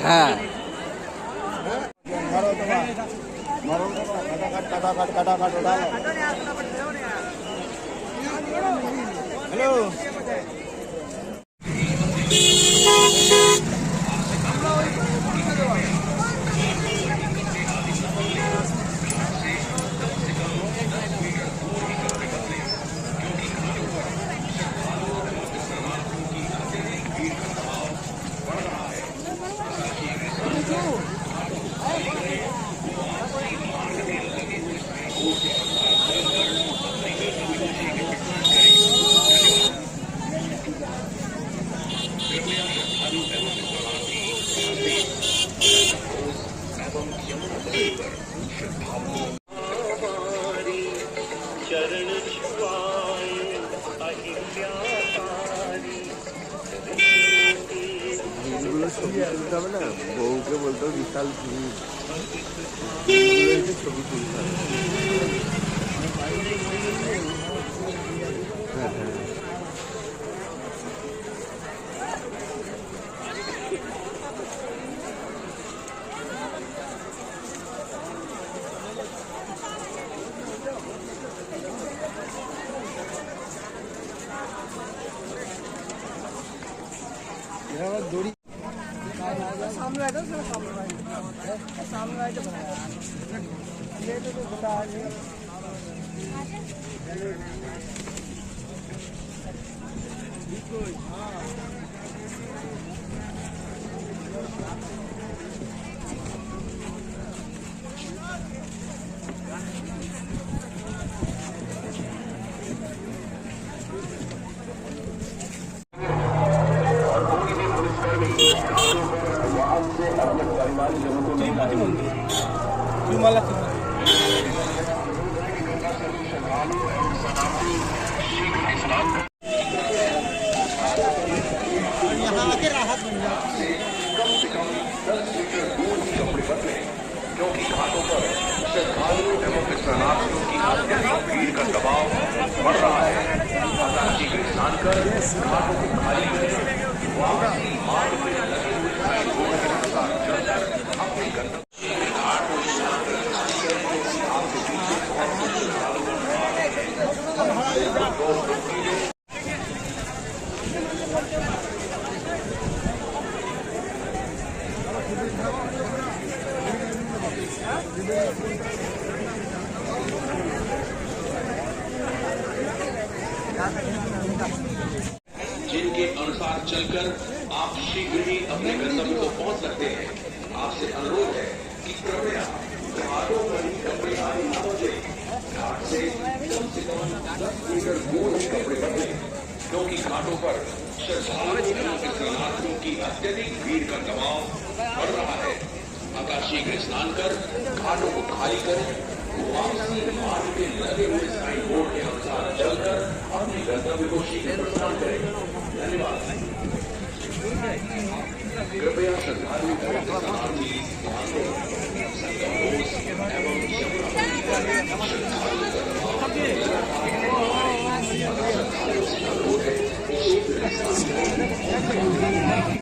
হ্যাঁ হ্যালো হবে না, বউকে বলতো বিশাল ছবি তুলতে হবে। হ্যাঁ হ্যাঁ দড়ি সামনে क्योंकि घाटों पर श्रद्धालुओं एवं स्नानार्थियों की अत्यधिक भीड़ का दबाव बढ़ रहा है। अतः शीघ्र स्नान कर घाटों को खाली करें। वापसी मार्ग में लगे हुए साइन बोर्ड के अनुसार चलकर अपने गंतव्य जिनके अनुसार चलकर आप शीघ्र ही अपने गंतव्य को पहुंच सकते हैं। आपसे अनुरोध है कि कृपया घाटों पर ही कपड़े आदि न बदले, घाट से कम 10 मीटर दूर ही कपड़े बदले, क्योंकि घाटों पर श्रद्धालुओं एवं स्नानार्थियों की अत्यधिक भीड़ का दबाव बढ़ रहा है। अतः शीघ्र स्नान कर घाटों को खाली करें। वापसी मार्ग के लगे हुए साइन बोर्ड के अनुसार चलकर अपने गंतव्य को शीघ्र प्रस्थान करें। धन्यवाद। कृपया श्रद्धालु एवं स्नानार्थी ध्यान दें, संगम रोज एवं श्रद्धालु से अनुरोध है कि शीघ्र स्नान करें।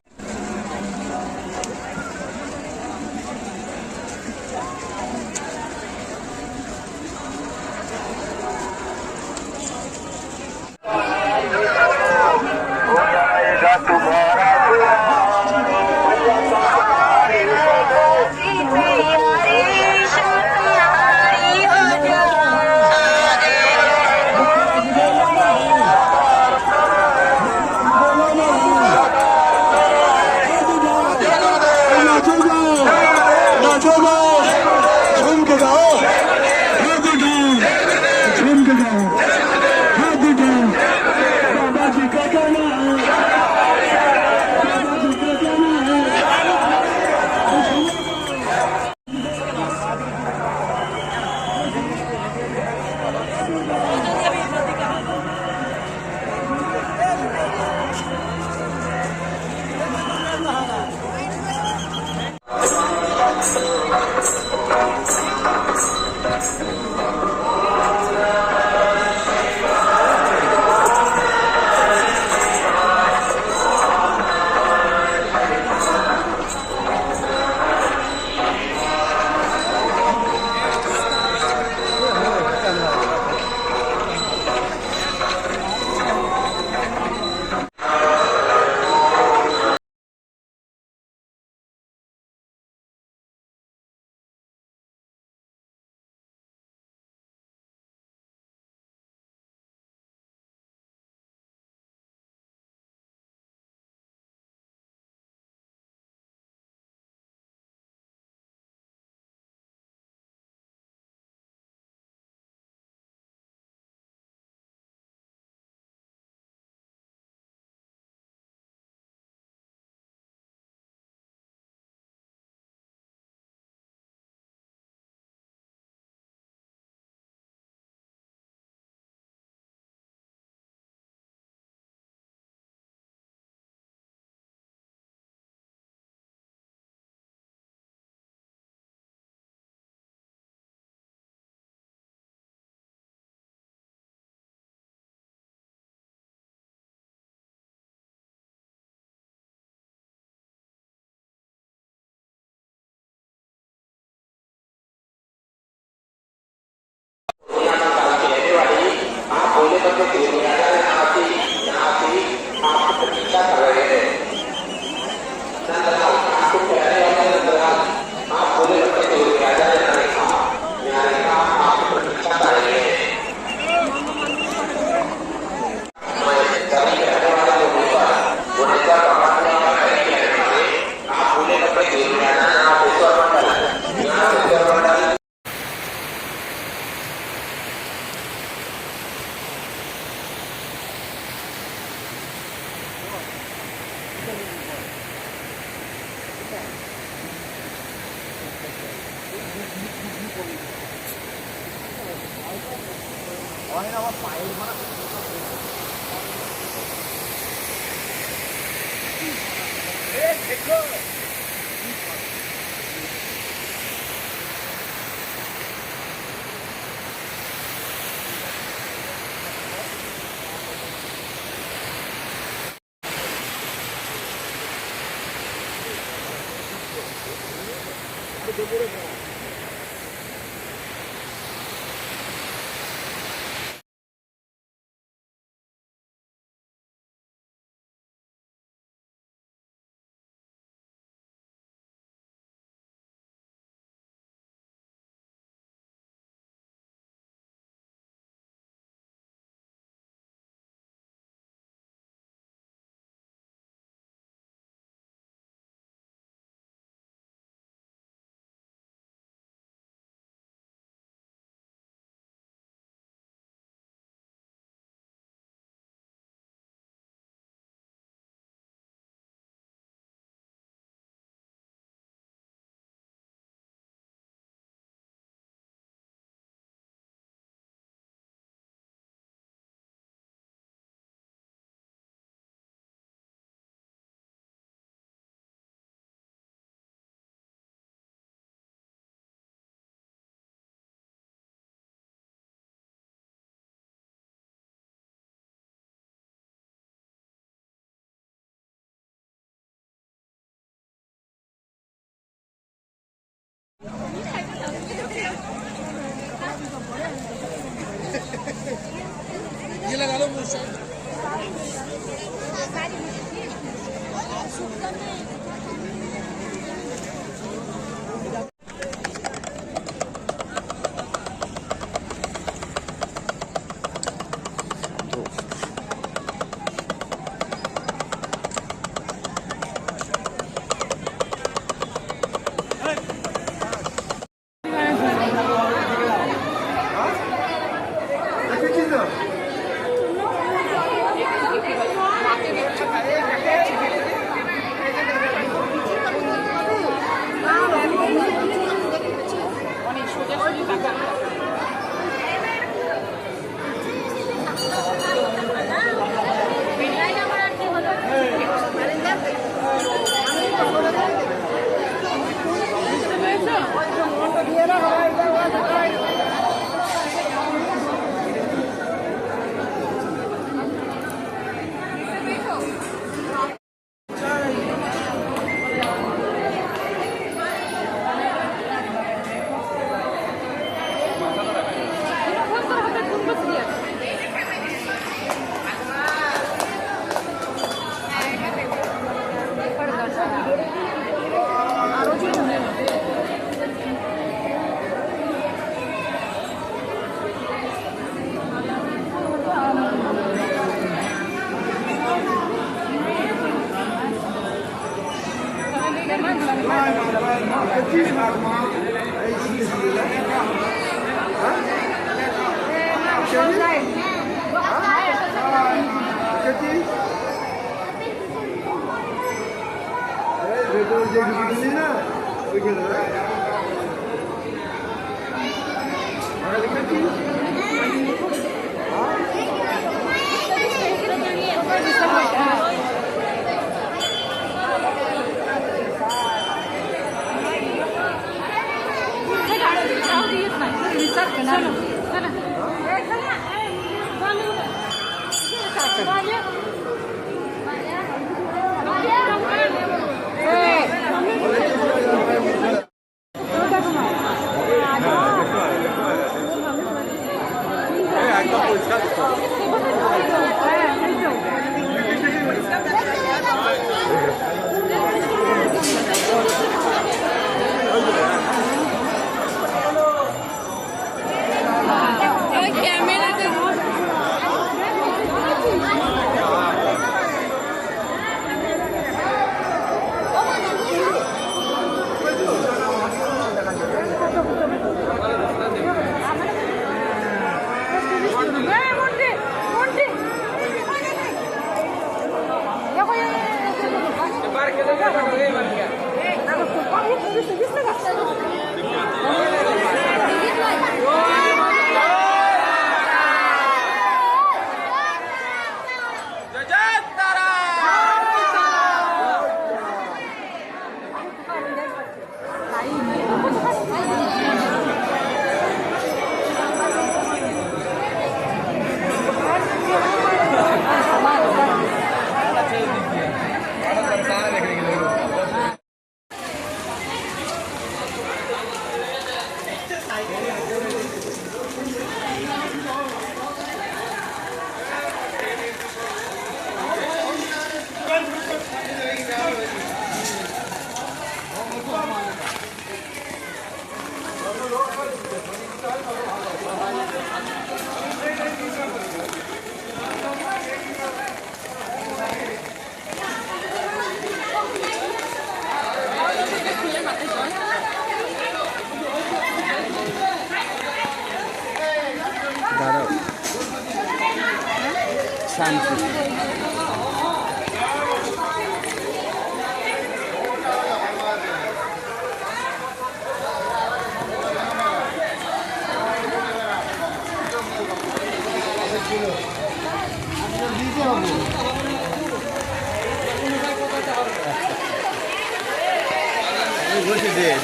শান্তি।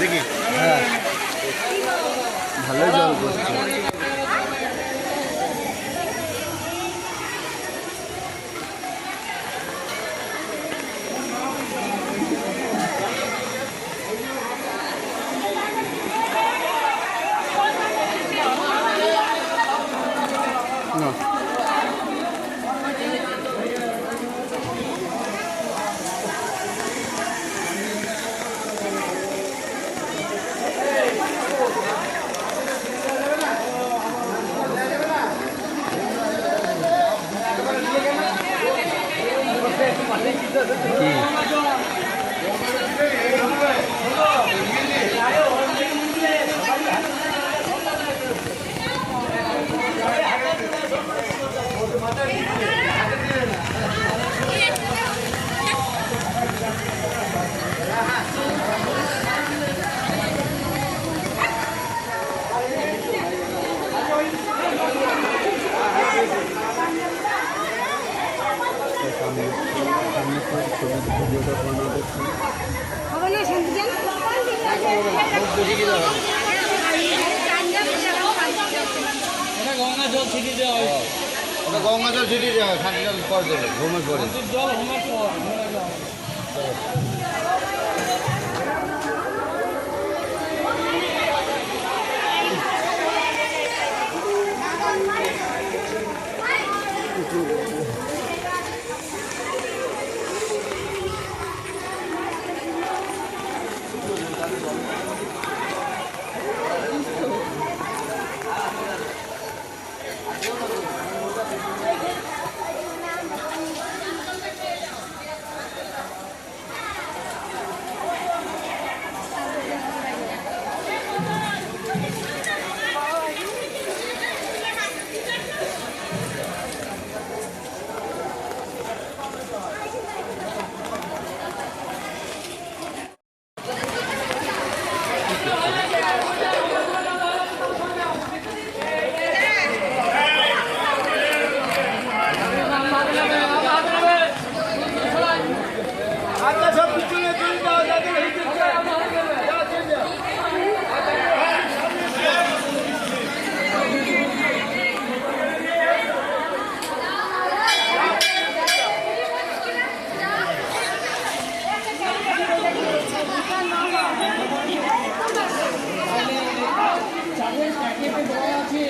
দেখি হ্যাঁ, ভালোই জল পড়ছে। না, সামনে তো ছবি ভিডিওটা বানাতে গঙ্গা জল ছিটিয়ে দেওয়া হয়, ওটা গঙ্গা জল ছিটিয়ে দেওয়া হয়, খাঁটি জল পরে দেবে ঘুমের পরে। জল হোমার পর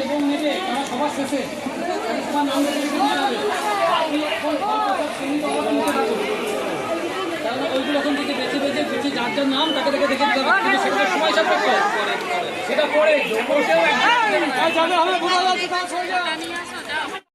এবং নেবে সবার শেষে তোমার নাম ওইগুলো এখন থেকে বেছে বেছে বেছে যার যার নাম তাকে তাকে দেখে দিতে হবে, কিন্তু সেটা সময় সাপেক্ষ, সেটা পরে